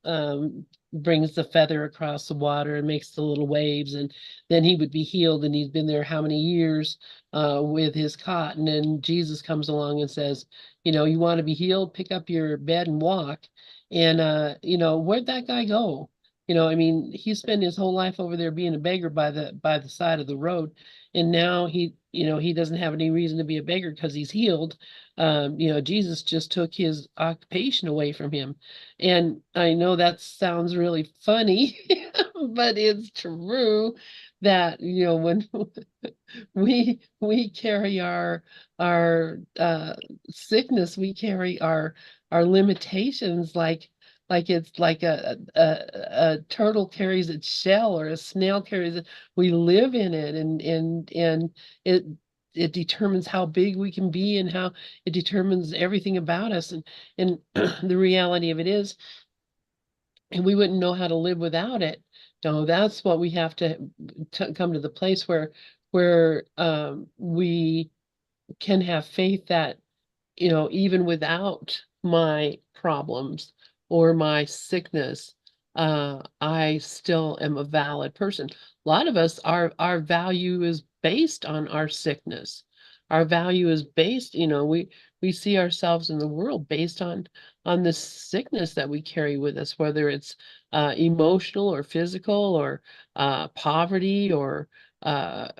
brings the feather across the water and makes the little waves, and then he would be healed. And he's been there how many years with his cot, and then Jesus comes along and says, you know, you want to be healed, pick up your bed and walk. And you know, where'd that guy go? You know, I mean, he spent his whole life over there being a beggar by the side of the road, and now he doesn't have any reason to be a beggar because he's healed. You know, Jesus just took his occupation away from him. And I know that sounds really funny, but it's true that, you know, when we carry our sickness, we carry our limitations like it's like a turtle carries its shell or a snail carries it. We live in it, and it determines how big we can be and how it determines everything about us. And the reality of it is, and we wouldn't know how to live without it. No, that's what we have to come to the place where we can have faith that, you know, even without my problems or my sickness, I still am a valid person. A lot of us, our value is based on our sickness. Our value is based, you know, we see ourselves in the world based on the sickness that we carry with us, whether it's emotional or physical or poverty or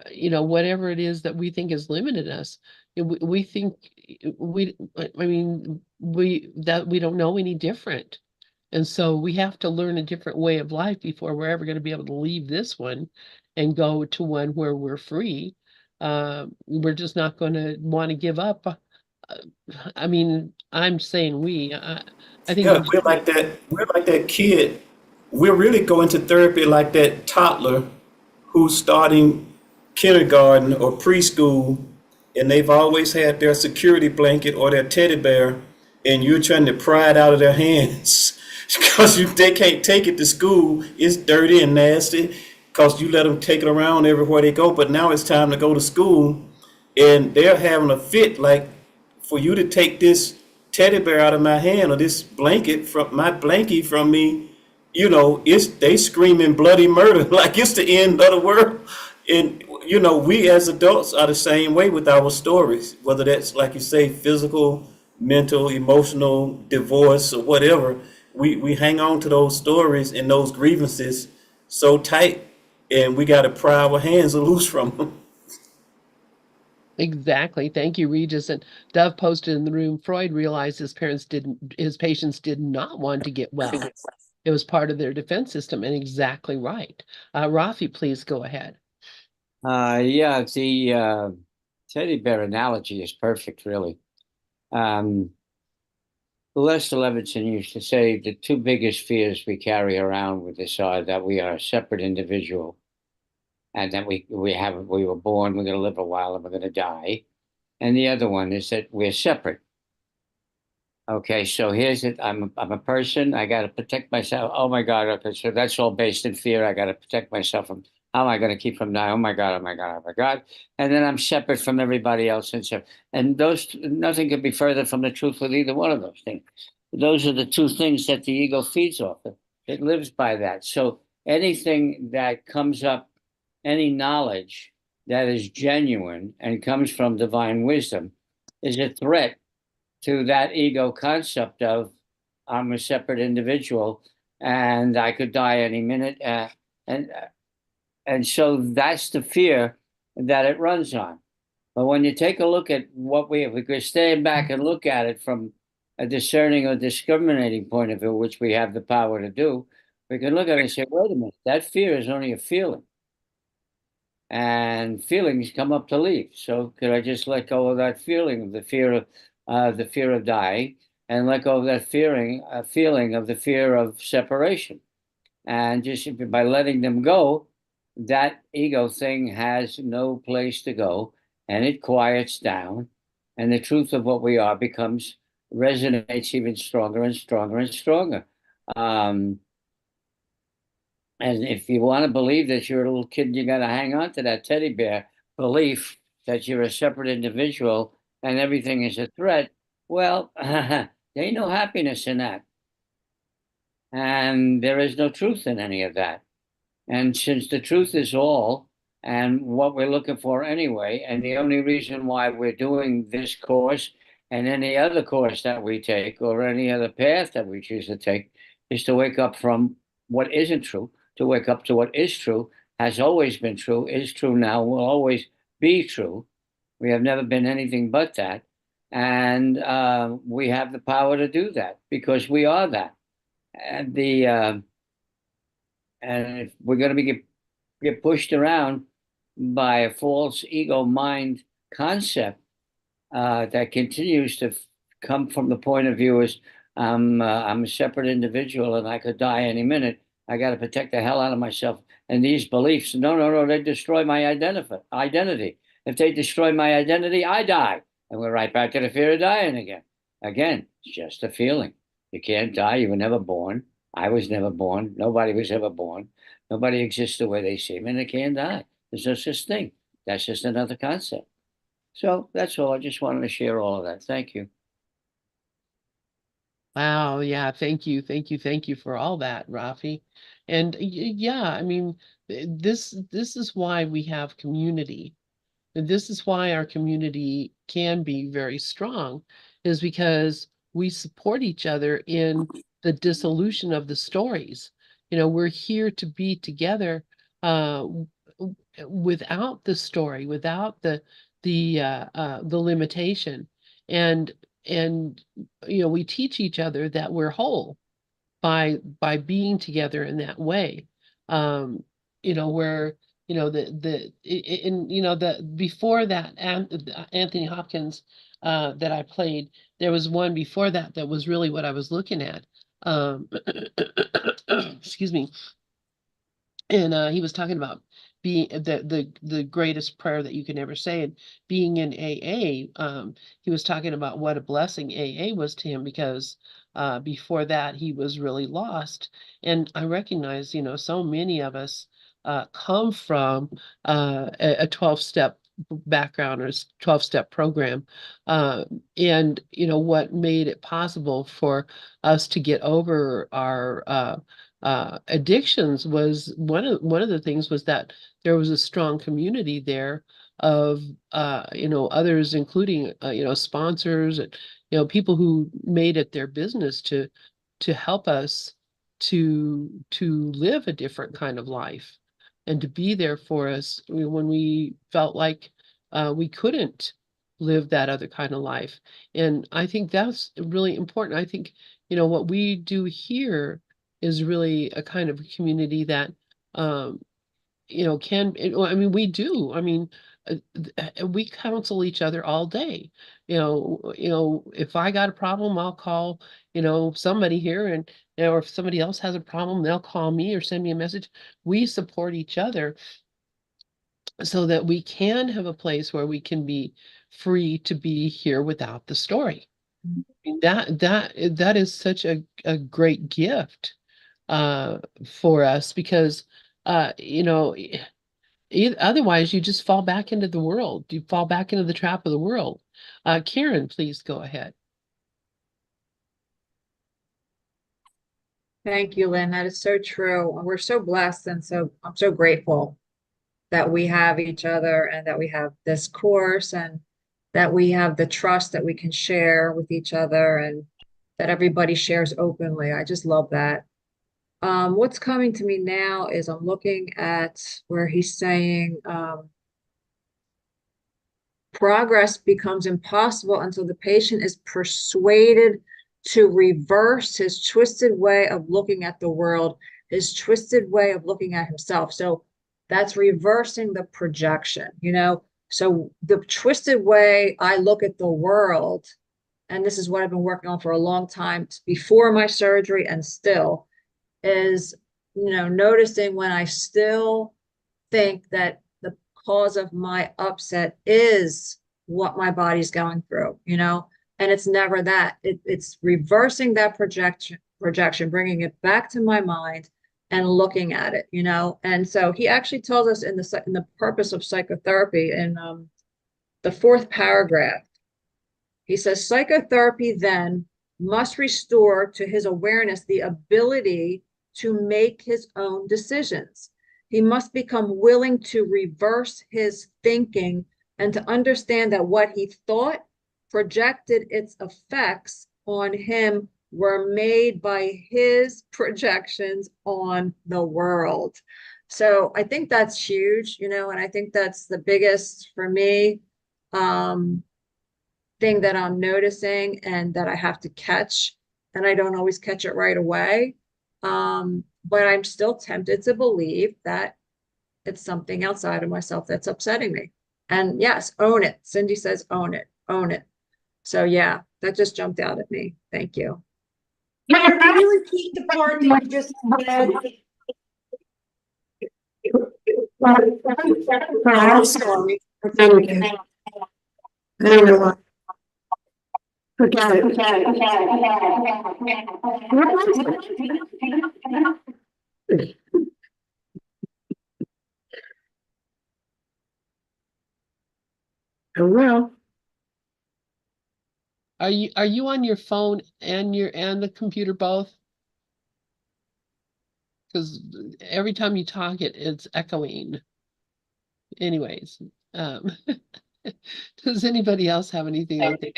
you know, whatever it is that we think has limited us. We think I mean, we don't know any different. And so we have to learn a different way of life before we're ever going to be able to leave this one and go to one where we're free. We're just not going to want to give up. I mean, I'm saying I think Yeah, we're like that. We're like that kid. We're really going to therapy like that toddler who's starting kindergarten or preschool, and they've always had their security blanket or their teddy bear, and you're trying to pry it out of their hands because they can't take it to school. It's dirty and nasty because you let them take it around everywhere they go. But now it's time to go to school, and they're having a fit like, for you to take this teddy bear out of my hand or this blanket from my blankie from me, you know, they screaming bloody murder like it's the end of the world. And you know, we as adults are the same way with our stories, whether that's, like you say, physical, mental, emotional, divorce, or whatever. We hang on to those stories and those grievances so tight, and we got to pry our hands loose from them. Exactly. Thank you, Regis. And Dove posted in the room, Freud realized his patients did not want to get well. It was part of their defense system, and exactly right. Rafi, please go ahead. Yeah, the teddy bear analogy is perfect, really. Lester Levinson used to say the two biggest fears we carry around with us are that we are a separate individual, and that we were born, we're going to live a while, and we're going to die. And the other one is that we're separate. Okay, so here's it. I'm a person. I got to protect myself. Oh my God. Okay, so that's all based in fear. I got to protect myself from. How am I going to keep from dying? Oh my God. Oh my God. Oh my God. And then I'm separate from everybody else, and those, nothing could be further from the truth with either one of those things. Those are the two things that the ego feeds off of. It lives by that. So anything that comes up, any knowledge that is genuine and comes from divine wisdom, is a threat to that ego concept of I'm a separate individual and I could die any minute. And so that's the fear that it runs on. But when you take a look at if we could stand back and look at it from a discerning or discriminating point of view, which we have the power to do, we can look at it and say, wait a minute, that fear is only a feeling. And feelings come up to leave. So could I just let go of that feeling of the fear of dying, and let go of that feeling of the fear of separation? And just by letting them go, that ego thing has no place to go, and it quiets down, and the truth of what we are resonates even stronger and stronger and stronger. And if you want to believe that you're a little kid, you got to hang on to that teddy bear belief that you're a separate individual and everything is a threat. Well, there ain't no happiness in that. And there is no truth in any of that. And since the truth is all, and what we're looking for anyway, and the only reason why we're doing this course and any other course that we take or any other path that we choose to take is to wake up from what isn't true, to wake up to what is true, has always been true, is true now, will always be true. We have never been anything but that. And we have the power to do that because we are that. And and if we're going to get pushed around by a false ego mind concept that continues to come from the point of view as I'm a separate individual and I could die any minute. I got to protect the hell out of myself. And these beliefs, no, they destroy my identity. If they destroy my identity, I die. And we're right back to the fear of dying again. Again, it's just a feeling. You can't die. You were never born. I was never born. Nobody was ever born. Nobody exists the way they seem, and they can't die. There's no such thing. That's just another concept. So that's all. I just wanted to share all of that. Thank you. Wow, yeah, thank you, thank you, thank you for all that, Rafi. And yeah, I mean, this is why we have community. And this is why our community can be very strong, is because we support each other in the dissolution of the stories. We're here to be together without the story, without the limitation. And we teach each other that we're whole by being together in that way. Where the before that Anthony Hopkins that I played, there was one before that was really what I was looking at. Excuse me. And he was talking about being the greatest prayer that you can ever say, and being in AA. He was talking about what a blessing AA was to him, because before that he was really lost. And I recognize, so many of us come from a 12-step background or 12-step program. And what made it possible for us to get over our addictions was one of the things was that there was a strong community there of others, including sponsors and people who made it their business to help us to live a different kind of life and to be there for us when we felt like we couldn't live that other kind of life. And I think that's really important. I think what we do here is really a kind of community that can, I mean, we do. I mean, we counsel each other all day. If I got a problem, I'll call, somebody here, and or if somebody else has a problem, they'll call me or send me a message. We support each other so that we can have a place where we can be free to be here without the story. That is such a great gift for us, because otherwise you just fall back into the world. You fall back into the trap of the world. Karen, please go ahead. Thank you, Lynn. That is so true. We're so blessed, and I'm so grateful that we have each other and that we have this course and that we have the trust that we can share with each other and that everybody shares openly. I just love that. What's coming to me now is I'm looking at where he's saying progress becomes impossible until the patient is persuaded to reverse his twisted way of looking at the world, his twisted way of looking at himself. So that's reversing the projection, So the twisted way I look at the world, and this is what I've been working on for a long time before my surgery and still, is, noticing when I still think that the cause of my upset is what my body's going through, and it's never that. It's reversing that projection, bringing it back to my mind and looking at it, And so he actually tells us in the purpose of psychotherapy in the fourth paragraph, he says, psychotherapy then must restore to his awareness the ability to make his own decisions. He must become willing to reverse his thinking and to understand that what he thought projected its effects on him were made by his projections on the world. So I think that's huge, and I think that's the biggest for me thing that I'm noticing and that I have to catch, and I don't always catch it right away. But I'm still tempted to believe that it's something outside of myself that's upsetting me. And yes, own it. Cindy says, own it, own it. So yeah, that just jumped out at me. Thank you. Can you repeat the part that you just said? I'm sorry. I don't know what. Forget it. Oh well. Are you on your phone and the computer both? Because every time you talk, it's echoing. Anyways, does anybody else have anything that they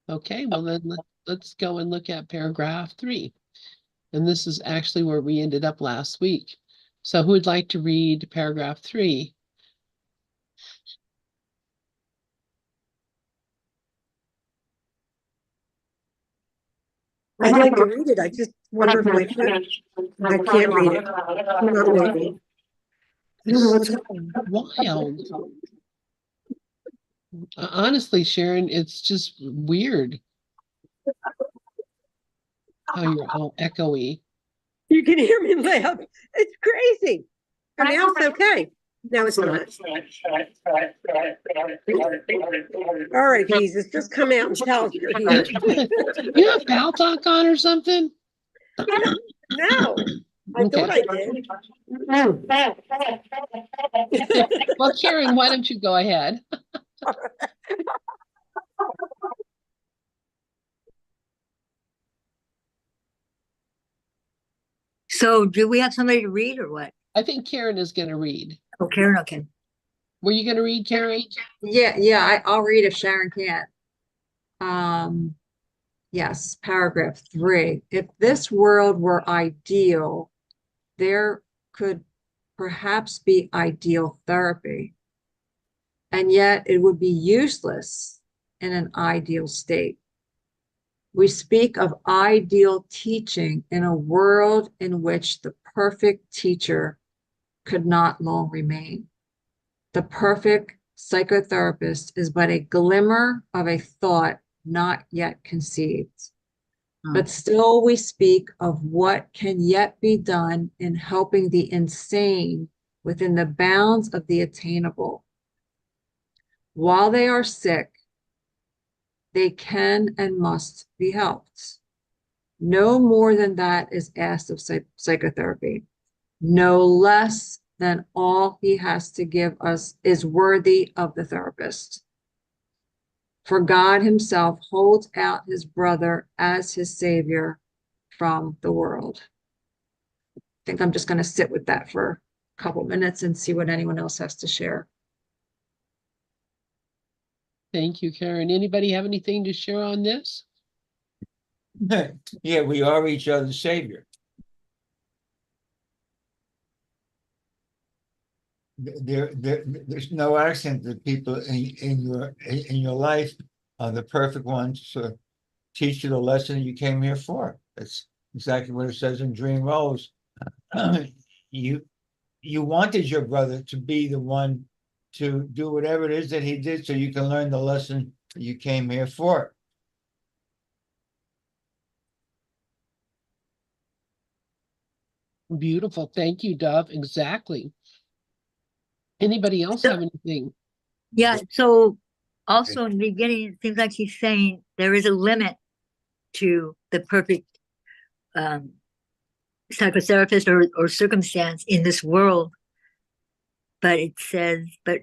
Okay, well then let's go and look at paragraph 3. And this is actually where we ended up last week. So who would like to read paragraph 3? I'd like to read it. I just wonder if I should. I can't read it. I'm not reading. I don't know what's happening. Wild. Honestly, Sharon, it's just weird how you're all echoey. You can hear me laugh. It's crazy. And now it's okay. Now it's not. All right, Jesus, just come out and tell us you're here. You have pal talk on or something? No, I thought I did. Well, Karen, why don't you go ahead? So do we have somebody to read or what? I think Karen is going to read. Oh, Karen, okay. Were you going to read, Karen? Yeah, I'll read if Sharon can't. Yes, paragraph 3. If this world were ideal, there could perhaps be ideal therapy, and yet it would be useless in an ideal state. We speak of ideal teaching in a world in which the perfect teacher could not long remain. The perfect psychotherapist is but a glimmer of a thought not yet conceived. But still we speak of what can yet be done in helping the insane within the bounds of the attainable. While they are sick, they can and must be helped. No more than that is asked of psychotherapy. No less than all he has to give us is worthy of the therapist. For God himself holds out his brother as his savior from the world. I think I'm just going to sit with that for a couple minutes and see what anyone else has to share. Thank you, Karen. Anybody have anything to share on this? Yeah, we are each other's savior. There's no accident that people in your life are the perfect ones to teach you the lesson you came here for. That's exactly what it says in Dream Rose. You wanted your brother to be the one to do whatever it is that he did so you can learn the lesson you came here for. Beautiful. Thank you, Dove. Exactly. Anybody else have anything? Yeah, so also in the beginning, it seems like he's saying there is a limit to the perfect psychotherapist or circumstance in this world. But it says, but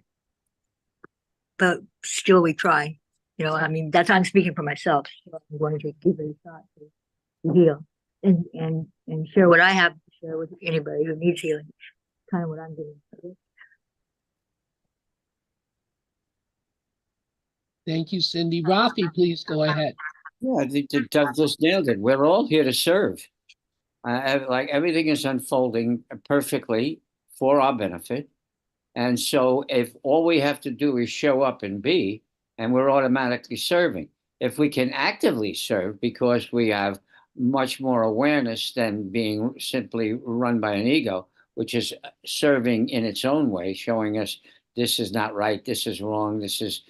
still we try. You know, I mean, that's I'm speaking for myself. So I'm going to give it a shot to heal and share what I have to share with anybody who needs healing. Kind of what I'm doing. Thank you, Cindy. Rafi, please go ahead. Yeah, I think that Doug just nailed it. We're all here to serve. Like everything is unfolding perfectly for our benefit. And so if all we have to do is show up and be, and we're automatically serving. If we can actively serve because we have much more awareness than being simply run by an ego, which is serving in its own way, showing us this is not right, this is wrong, this is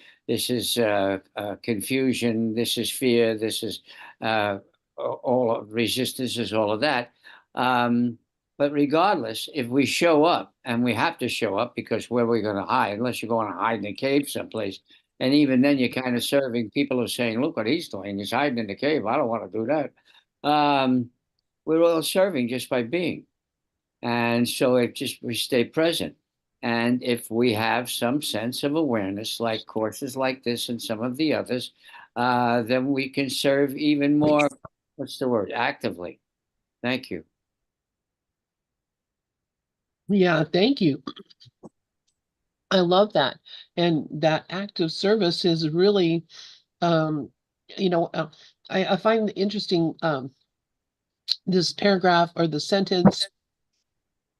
confusion, this is fear, this is all of resistance, is all of that. But regardless, if we show up, and we have to show up because where are we going to hide? Unless you're going to hide in a cave someplace. And even then, you're kind of serving. People are saying, look what he's doing. He's hiding in the cave. I don't want to do that. We're all serving just by being. And so we stay present. And if we have some sense of awareness, like courses like this and some of the others, then we can serve even more, what's the word, actively. Thank you. Yeah, thank you. I love that. And that act of service is really, I find interesting this paragraph or the sentence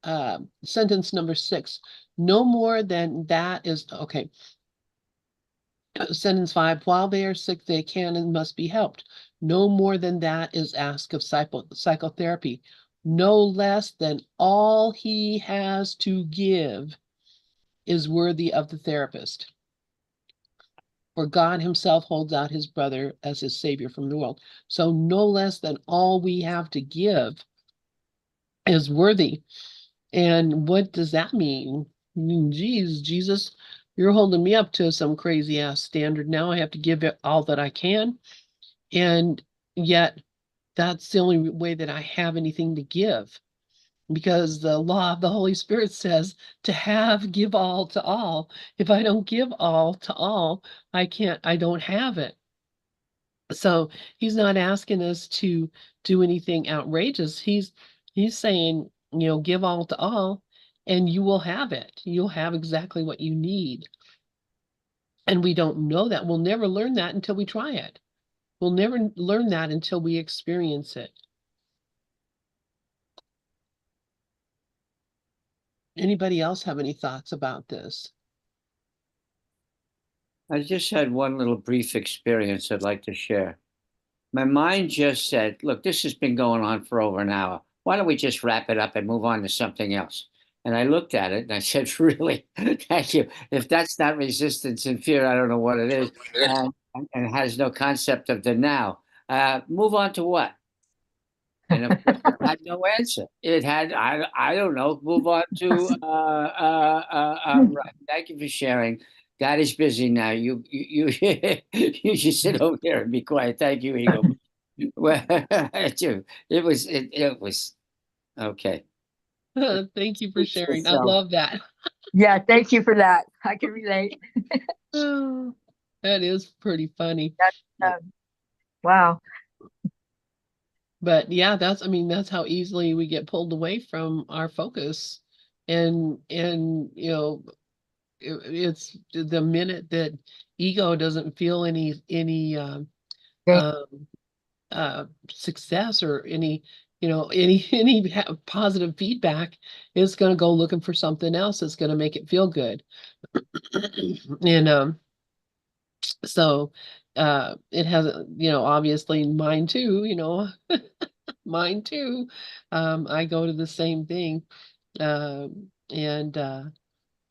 number 6. No more than that is, okay. Sentence 5, while they are sick, they can and must be helped. No more than that is asked of psychotherapy. No less than all he has to give is worthy of the therapist. For God himself holds out his brother as his savior from the world. So no less than all we have to give is worthy. And what does that mean? Geez, Jesus, you're holding me up to some crazy ass standard. Now I have to give it all that I can. And yet that's the only way that I have anything to give. Because the law of the Holy Spirit says to give all to all. If I don't give all to all, I don't have it. So he's not asking us to do anything outrageous. He's saying, give all to all and you will have it. You'll have exactly what you need. And we don't know that. We'll never learn that until we try it. We'll never learn that until we experience it. Anybody else have any thoughts about this? I just had one little brief experience I'd like to share. my mind just said, look, this has been going on for over an hour. Why don't we just wrap it up and move on to something else? And I looked at it and I said, really, thank you. If that's not resistance and fear, I don't know what it is. And has no concept of the now. Move on to what? And of course, it had no answer. It had, I don't know, move on to, right. Thank you for sharing. God is busy now. You you just sit over there and be quiet. Thank you, Eagle. Well, it was okay. Thank you for sharing. I So, love that. Yeah, thank you for that. I can relate. Oh, that is pretty funny. Wow. But yeah, I mean, that's how easily we get pulled away from our focus. And it's the minute that ego doesn't feel any Thank- um success or any positive feedback, it's going to go looking for something else that's going to make it feel good. And so it has, obviously mine too, mine too. I go to the same thing. And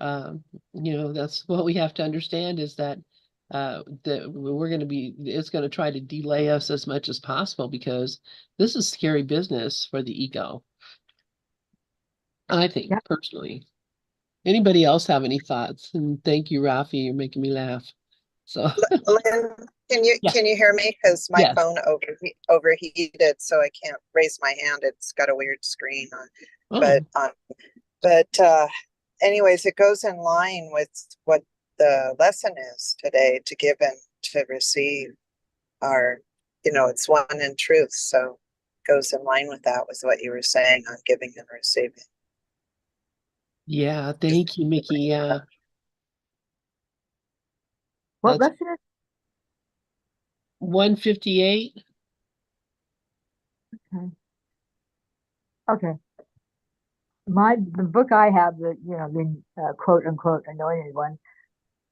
that's what we have to understand, is that it's going to try to delay us as much as possible, because this is scary business for the ego, I think, Yeah. personally. Anybody else have any thoughts? And thank you, Rafi, you're making me laugh. So Lynn, Yeah. can you hear me? Because my Yes. phone overheated, so I can't raise my hand. It's got a weird screen on. Oh, But anyways, it goes in line with what the lesson is today: to give and to receive. It's one in truth. So it goes in line with that, with what you were saying on giving and receiving. yeah, thank you, Mickey. Yeah, What that's lesson is 158. okay? Okay. The book I have, the quote unquote anointed one,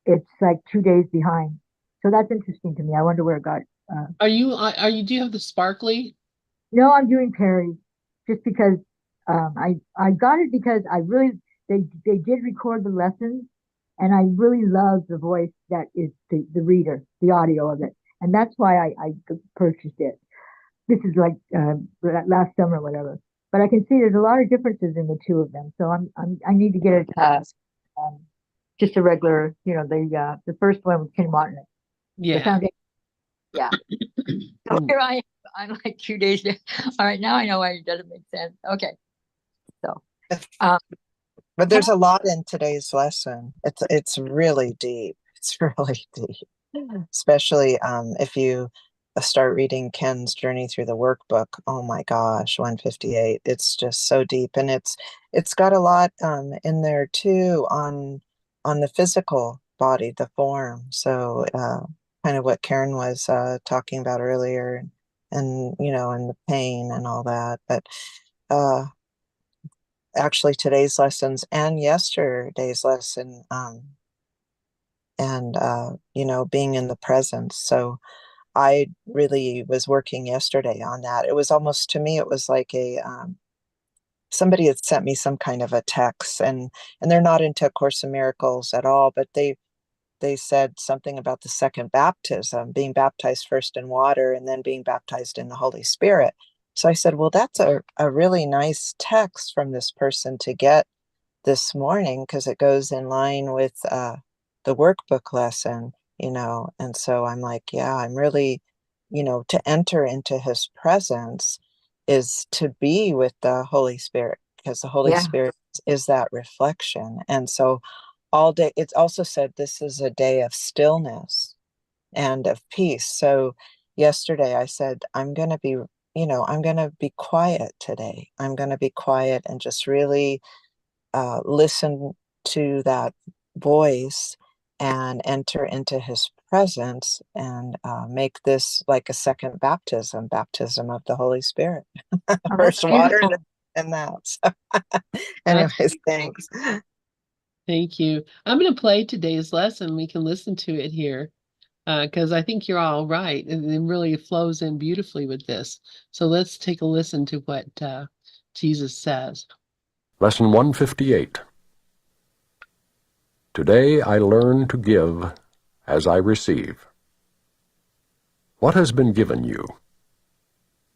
it's like 2 days behind. So that's interesting to me. I wonder where it got. Do you have the sparkly? No, I'm doing Perry just because I got it because they did record the lessons, and I really love the voice that is the reader, the audio of it, and that's why I purchased it. This is like last summer or whatever. But I can see there's a lot of differences in the two of them, so I need to get it just a regular, the first one with Ken Watson. The Yeah. foundation. Yeah. So here I am. I'm like 2 days. All right, now I know why it doesn't make sense. Okay. So, But there's a lot in today's lesson. It's really deep. It's really deep, especially if you start reading Ken's journey through the workbook. Oh my gosh, 158. It's just so deep, and it's got a lot in there too on the physical body, the form. So kind of what Karen was talking about earlier, and and the pain and all that. But actually today's lessons and yesterday's lesson, and being in the presence. So I really was working yesterday on that. It was almost, to me, it was like somebody had sent me some kind of a text, and they're not into A Course in Miracles at all, but they said something about the second baptism, being baptized first in water and then being baptized in the Holy Spirit. So I said, well, that's a really nice text from this person to get this morning, because it goes in line with the workbook lesson, and so I'm like, yeah, I'm really, to enter into his presence is to be with the Holy Spirit, because the Holy Spirit is that reflection. And so all day, it's also said this is a day of stillness and of peace. So yesterday I said, I'm going to be quiet today. I'm going to be quiet and just really listen to that voice and enter into his presence, and make this like a second baptism of the Holy Spirit. First water and that. So anyways, thanks. Thank you. I'm going to play today's lesson. We can listen to it here. because I think you're all right, and it really flows in beautifully with this. So let's take a listen to what Jesus says. Lesson 158. Today I learn to give as I receive. What has been given you?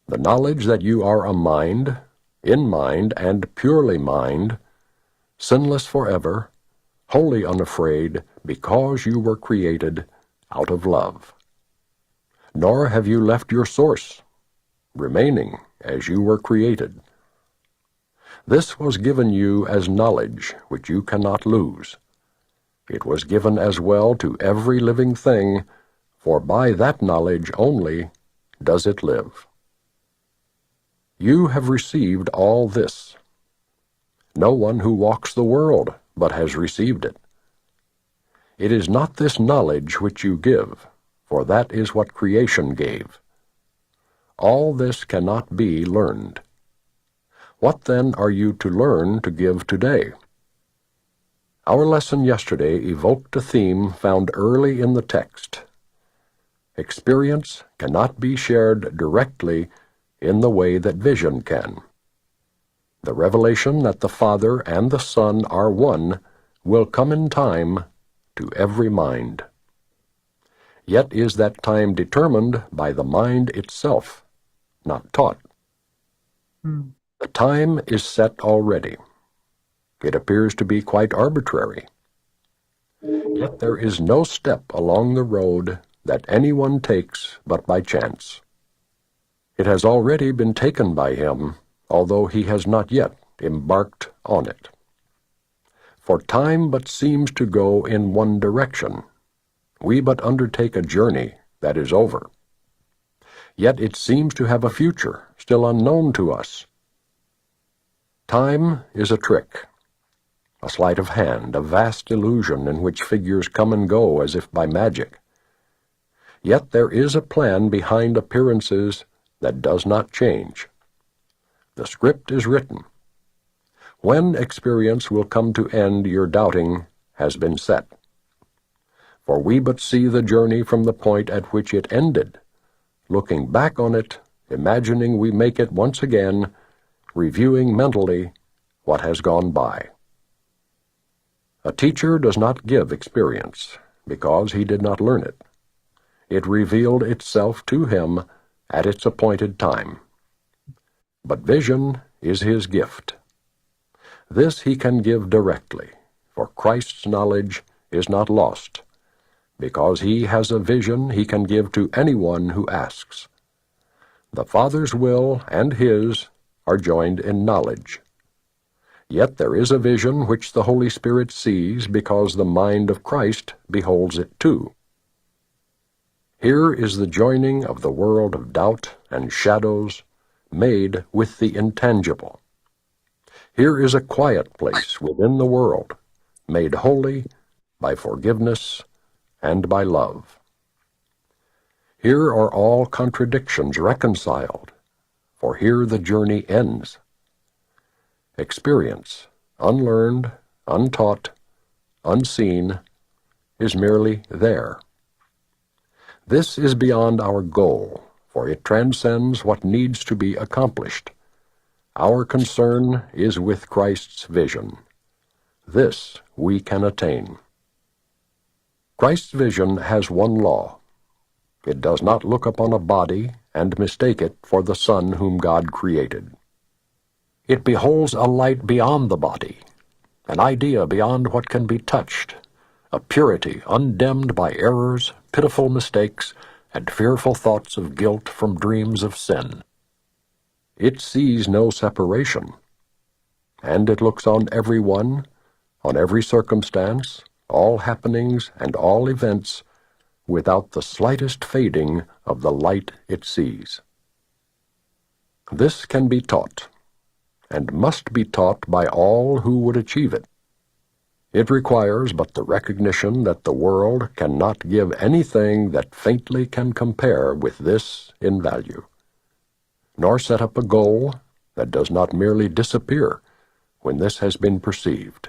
The knowledge that you are a mind, in mind and purely mind, sinless forever, wholly unafraid, because you were created out of love. Nor have you left your source, remaining as you were created. This was given you as knowledge which you cannot lose. It was given as well to every living thing, for by that knowledge only does it live. You have received all this. No one who walks the world but has received it. It is not this knowledge which you give, for that is what creation gave. All this cannot be learned. What then are you to learn to give today? Our lesson yesterday evoked a theme found early in the text. Experience cannot be shared directly in the way that vision can. The revelation that the Father and the Son are one will come in time to every mind. Yet is that time determined by the mind itself, not taught. The time is set already. It appears to be quite arbitrary. Yet there is no step along the road that anyone takes but by chance. It has already been taken by him, although he has not yet embarked on it. For time but seems to go in one direction. We but undertake a journey that is over. Yet it seems to have a future still unknown to us. Time is a trick, a sleight of hand, a vast illusion in which figures come and go as if by magic. Yet there is a plan behind appearances that does not change. The script is written. When experience will come to end your doubting has been set. For we but see the journey from the point at which it ended, looking back on it, imagining we make it once again, reviewing mentally what has gone by. A teacher does not give experience, because he did not learn it. It revealed itself to him at its appointed time. But vision is his gift. This he can give directly, for Christ's knowledge is not lost, because he has a vision he can give to anyone who asks. The Father's will and his are joined in knowledge. Yet there is a vision which the Holy Spirit sees because the mind of Christ beholds it too. Here is the joining of the world of doubt and shadows made with the intangible. Here is a quiet place within the world, made holy by forgiveness and by love. Here are all contradictions reconciled, for here the journey ends. Experience, unlearned, untaught, unseen, is merely there. This is beyond our goal, for it transcends what needs to be accomplished. Our concern is with Christ's vision. This we can attain. Christ's vision has one law. It does not look upon a body and mistake it for the Son whom God created. It beholds a light beyond the body, an idea beyond what can be touched, a purity undimmed by errors, pitiful mistakes, and fearful thoughts of guilt from dreams of sin. It sees no separation, and it looks on every one, on every circumstance, all happenings and all events, without the slightest fading of the light it sees. This can be taught, and must be taught by all who would achieve it. It requires but the recognition that the world cannot give anything that faintly can compare with this in value, nor set up a goal that does not merely disappear when this has been perceived.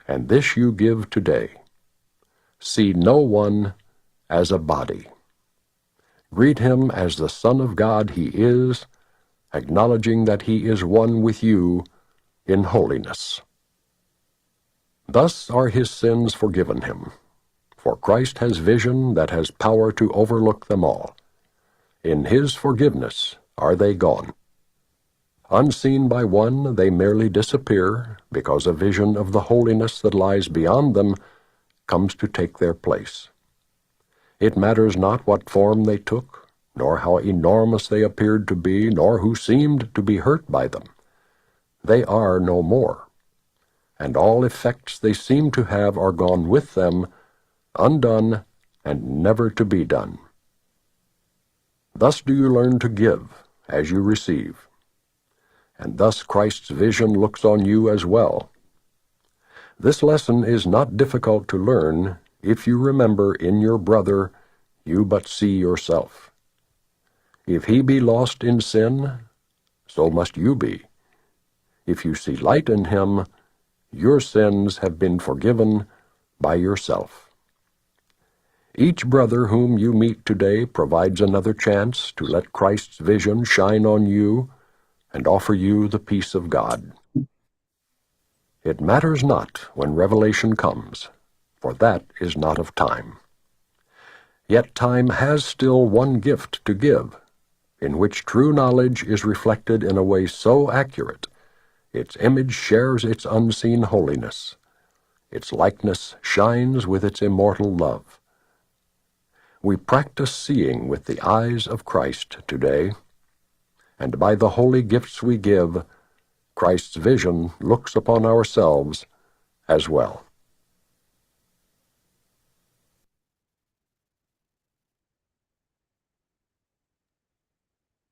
And this you give today. See no one as a body. Greet him as the Son of God he is, acknowledging that he is one with you in holiness. Thus are his sins forgiven him, for Christ has vision that has power to overlook them all. In his forgiveness are they gone. Unseen by one, they merely disappear, because a vision of the holiness that lies beyond them comes to take their place. It matters not what form they took, nor how enormous they appeared to be, nor who seemed to be hurt by them. They are no more, and all effects they seem to have are gone with them, undone and never to be done. Thus do you learn to give as you receive, and thus Christ's vision looks on you as well. This lesson is not difficult to learn if you remember in your brother you but see yourself. If he be lost in sin, so must you be. If you see light in him, your sins have been forgiven by yourself. Each brother whom you meet today provides another chance to let Christ's vision shine on you and offer you the peace of God. It matters not when revelation comes, for that is not of time. Yet time has still one gift to give, in which true knowledge is reflected in a way so accurate, its image shares its unseen holiness, its likeness shines with its immortal love. We practice seeing with the eyes of Christ today, and by the holy gifts we give, Christ's vision looks upon ourselves as well.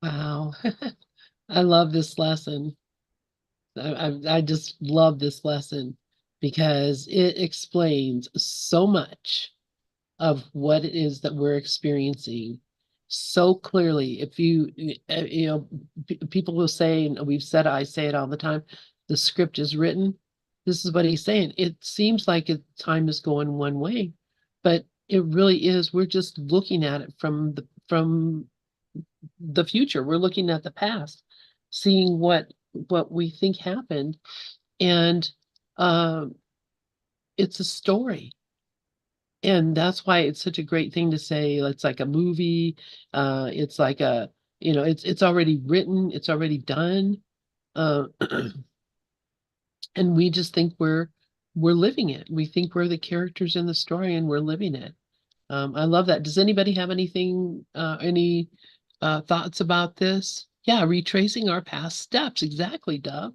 Wow. I love this lesson. I just love this lesson because it explains so much of what it is that we're experiencing so clearly. If you, people will say, and we've said, I say it all the time, the script is written. This is what he's saying. It seems like time is going one way, but it really is. We're just looking at it from the future. We're looking at the past, seeing what we think happened, and it's a story. And that's why it's such a great thing to say. It's like a movie. It's like it's already written. It's already done. Uh, and we just think we're living it. We think we're the characters in the story, and we're living it. I love that. Does anybody have any thoughts about this? Yeah, retracing our past steps. Exactly, Dove.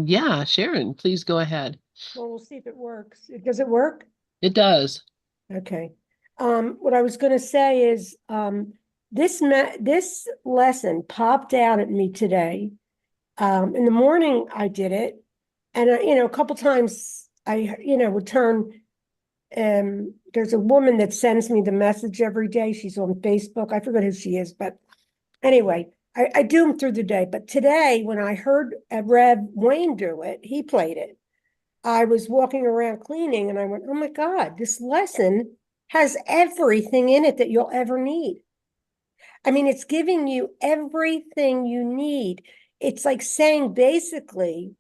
Yeah, Sharon, please go ahead. Well, we'll see if it works. Does it work? It does. Okay. What I was going to say is, this lesson popped out at me today. In the morning I did it, and a couple times I, would turn. There's a woman that sends me the message every day. She's on Facebook. I forget who she is, but anyway, I do them through the day. But today, when I heard Rev Wayne do it, he played it. I was walking around cleaning, and I went, "Oh my God, this lesson has everything in it that you'll ever need." I mean, it's giving you everything you need. It's like saying basically,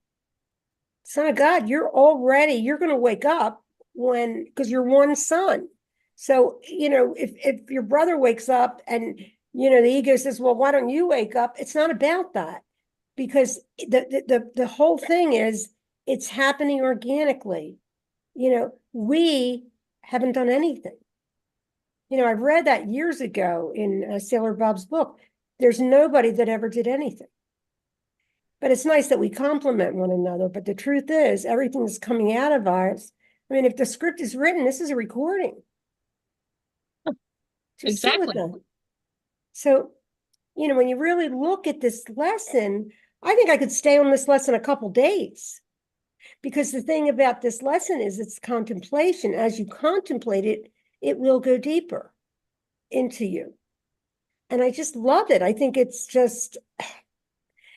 Son of God, you're going to wake up because you're one son. So, if your brother wakes up and, the ego says, well, why don't you wake up? It's not about that, because the whole thing is it's happening organically. We haven't done anything. I've read that years ago in Sailor Bob's book. There's nobody that ever did anything. But it's nice that we compliment one another. But the truth is, everything that's coming out of ours, I mean, if the script is written, this is a recording. Just sit with Exactly. them. So, when you really look at this lesson, I think I could stay on this lesson a couple days. Because the thing about this lesson is it's contemplation. As you contemplate it, it will go deeper into you. And I just love it. I think it's just,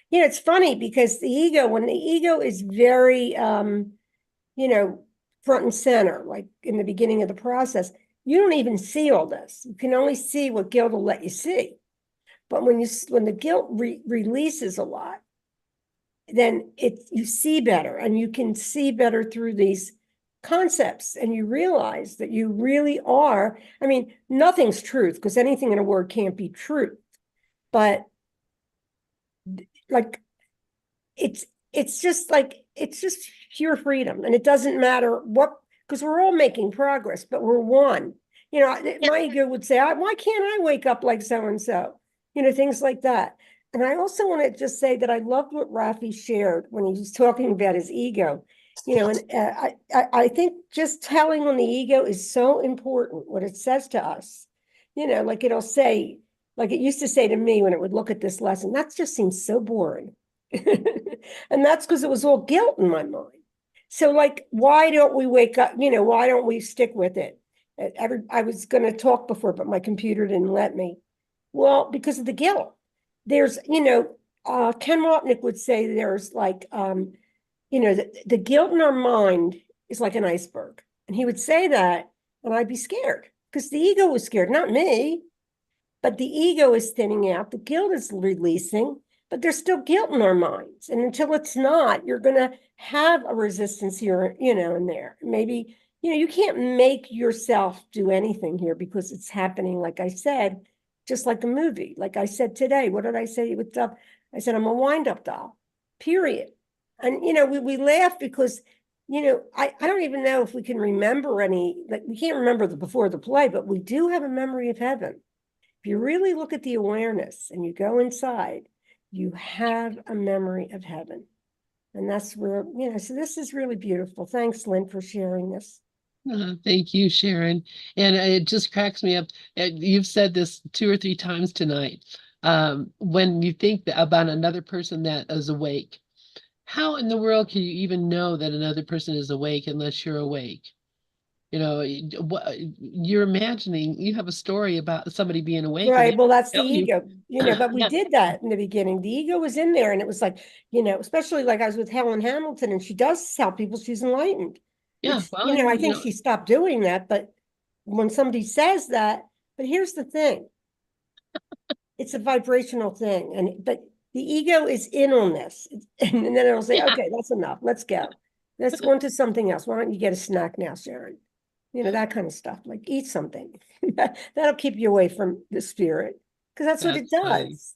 You know, it's funny because when the ego is very, you know, front and center, like in the beginning of the process, you don't even see all this. You can only see what guilt will let you see. But when the guilt releases a lot, then you see better, and you can see better through these concepts, and you realize that you really are. I mean, nothing's truth, because anything in a word can't be truth. But like, it's just pure freedom, and it doesn't matter what, because we're all making progress, but we're one. You know, my ego would say, why can't I wake up like so and so? You know, things like that. And I also want to just say that I loved what Rafi shared when he was talking about his ego. You know, and I think just telling on the ego is so important, what it says to us. You know, like it'll say, like it used to say to me when it would look at this lesson, that just seems so boring. And that's because it was all guilt in my mind. So, like, why don't we wake up? You know, why don't we stick with it? I was going to talk before, but my computer didn't let me. Well, because of the guilt. There's, you know, Ken Wapnick would say there's like, you know, the guilt in our mind is like an iceberg. And he would say that, and I'd be scared because the ego was scared, not me. But the ego is thinning out, the guilt is releasing, but there's still guilt in our minds. And until it's not, you're going to have a resistance here, you know, and there. Maybe, you know, you can't make yourself do anything here because it's happening, like I said, just like a movie. Like I said today, what did I say with stuff? I said, I'm a wind-up doll, period. And, you know, we laugh because, you know, I don't even know if we can remember any, like we can't remember the before the play, but we do have a memory of heaven. If you really look at the awareness and you go inside, you have a memory of heaven. And that's where, you know, so this is really beautiful. Thanks, Lynn, for sharing this. Thank you, Sharon. And it just cracks me up. You've said this 2 or 3 times tonight. When you think about another person that is awake, how in the world can you even know that another person is awake unless you're awake? You know, you're imagining, you have a story about somebody being awake. Right. Well, that's the tell you. ego, you know, but we Yeah. did that in the beginning. The ego was in there, and it was like, you know, especially like I was with Helen Hamilton, and she does tell people she's enlightened, Yeah, which, well, you know, I you think know, she stopped doing that. But when somebody says that, but here's the thing, it's a vibrational thing. But the ego is in on this. And then it'll say, yeah. okay, that's enough. Let's go. Let's go on to something else. Why don't you get a snack now, Sharon? You know, that kind of stuff. Like eat something. That'll keep you away from the spirit. Because that's what it That's funny. does.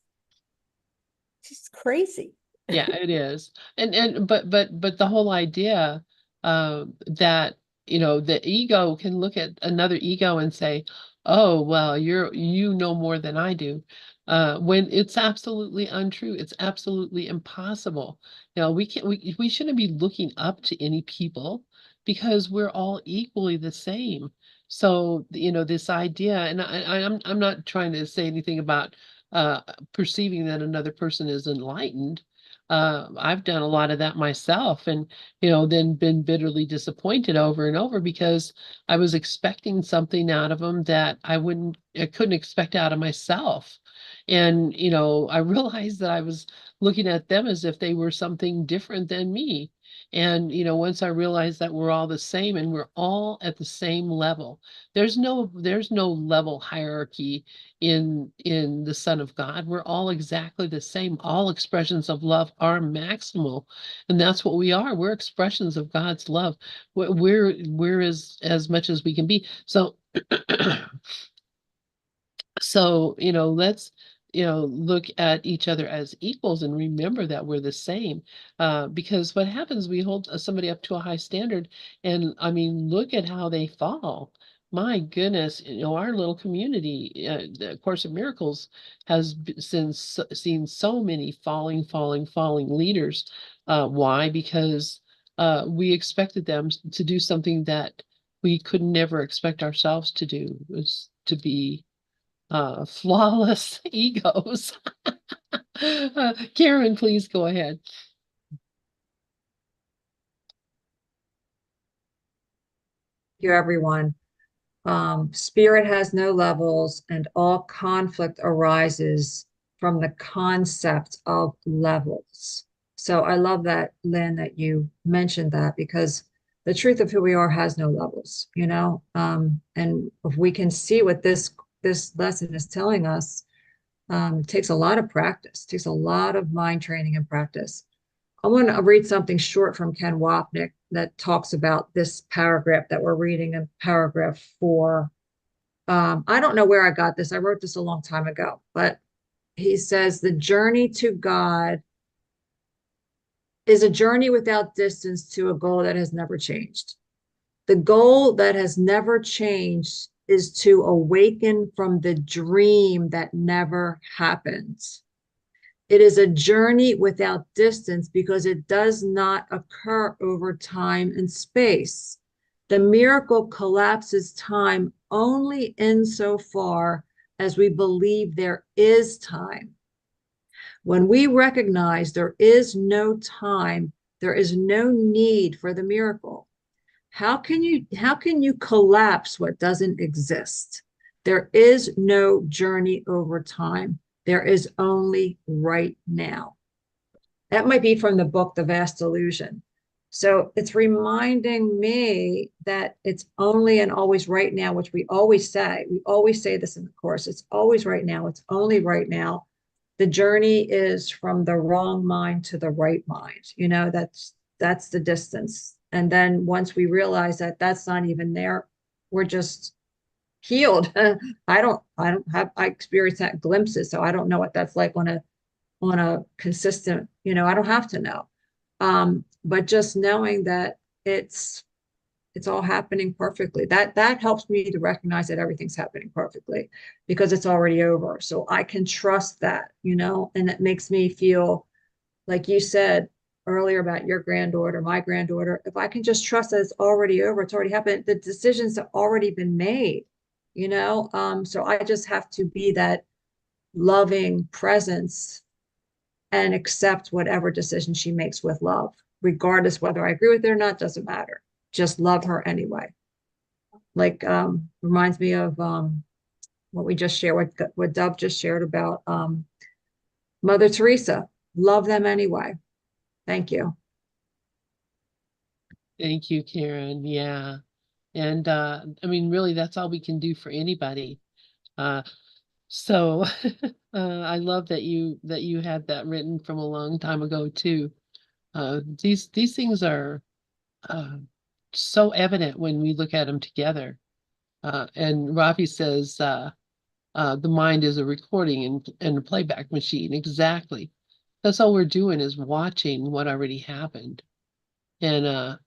It's just crazy. Yeah, it is. But the whole idea that, you know, the ego can look at another ego and say, "Oh, well, you know more than I do." When it's absolutely untrue. It's absolutely impossible. You know, we shouldn't be looking up to any people because we're all equally the same. So, you know, this idea, and I'm not trying to say anything about uh perceiving that another person is enlightened. I've done a lot of that myself, and you know, then been bitterly disappointed over and over because I was expecting something out of them that I couldn't expect out of myself. And you know, I realized that I was looking at them as if they were something different than me. And you know, once I realized that we're all the same and we're all at the same level, there's no level hierarchy in the Son of God. We're all exactly the same. All expressions of love are maximal, and that's what we are. We're expressions of God's love. We're as much as we can be. So so, you know, let's, you know, look at each other as equals and remember that we're the same. Because what happens, we hold somebody up to a high standard, and I mean, look at how they fall. My goodness, you know, our little community, the Course of Miracles has seen so many falling leaders. Why? Because we expected them to do something that we could never expect ourselves to do, was to be flawless egos. Karen, please go ahead. You, everyone. Spirit has no levels, and all conflict arises from the concept of levels. So I love that, Lynn, that you mentioned that, because the truth of who we are has no levels, you know? And if we can see what this lesson is telling us, it takes a lot of practice, takes a lot of mind training and practice. I want to read something short from Ken Wapnick that talks about this paragraph that we're reading in paragraph 4. I don't know where I got this. I wrote this a long time ago, but he says the journey to God is a journey without distance to a goal that has never changed. The goal that has never changed is to awaken from the dream that never happens. It is a journey without distance because it does not occur over time and space. The miracle collapses time only insofar as we believe there is time. When we recognize there is no time, there is no need for the miracle. How can you collapse what doesn't exist? There is no journey over time. There is only right now. That might be from the book, The Vast Illusion. So it's reminding me that it's only and always right now, which we always say. We always say this in the course. It's always right now. It's only right now. The journey is from the wrong mind to the right mind. You know, that's the distance. And then once we realize that that's not even there, we're just healed. I experience that glimpses, so I don't know what that's like on a consistent, you know, I don't have to know. But just knowing that it's all happening perfectly, that helps me to recognize that everything's happening perfectly because it's already over. So I can trust that, you know, and it makes me feel like you said earlier about your granddaughter, my granddaughter, if I can just trust that it's already over, it's already happened, the decisions have already been made, you know? So I just have to be that loving presence and accept whatever decision she makes with love, regardless whether I agree with it or not, doesn't matter. Just love her anyway. Like, reminds me of what we just shared, what Dove just shared about Mother Teresa. Love them anyway. Thank you. Thank you, Karen. Yeah. And I mean, really, that's all we can do for anybody. So I love that you had that written from a long time ago too. These things are so evident when we look at them together. And Rafi says the mind is a recording and a playback machine. Exactly. That's all we're doing is watching what already happened. And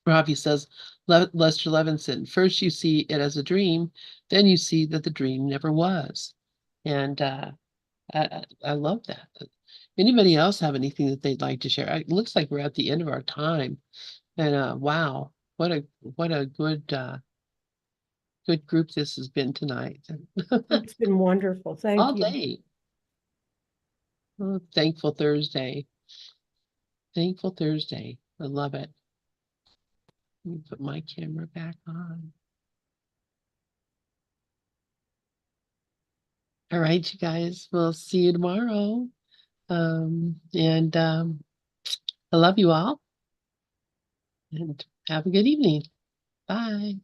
Ravi says, Lester Levinson, first you see it as a dream, then you see that the dream never was. And I love that. Anybody else have anything that they'd like to share? It looks like we're at the end of our time. And wow, what a good group this has been tonight. It's been wonderful. Thank All you. day. Oh, Thankful Thursday. Thankful Thursday. I love it. Let me put my camera back on. All right, you guys. We'll see you tomorrow. And I love you all. And have a good evening. Bye.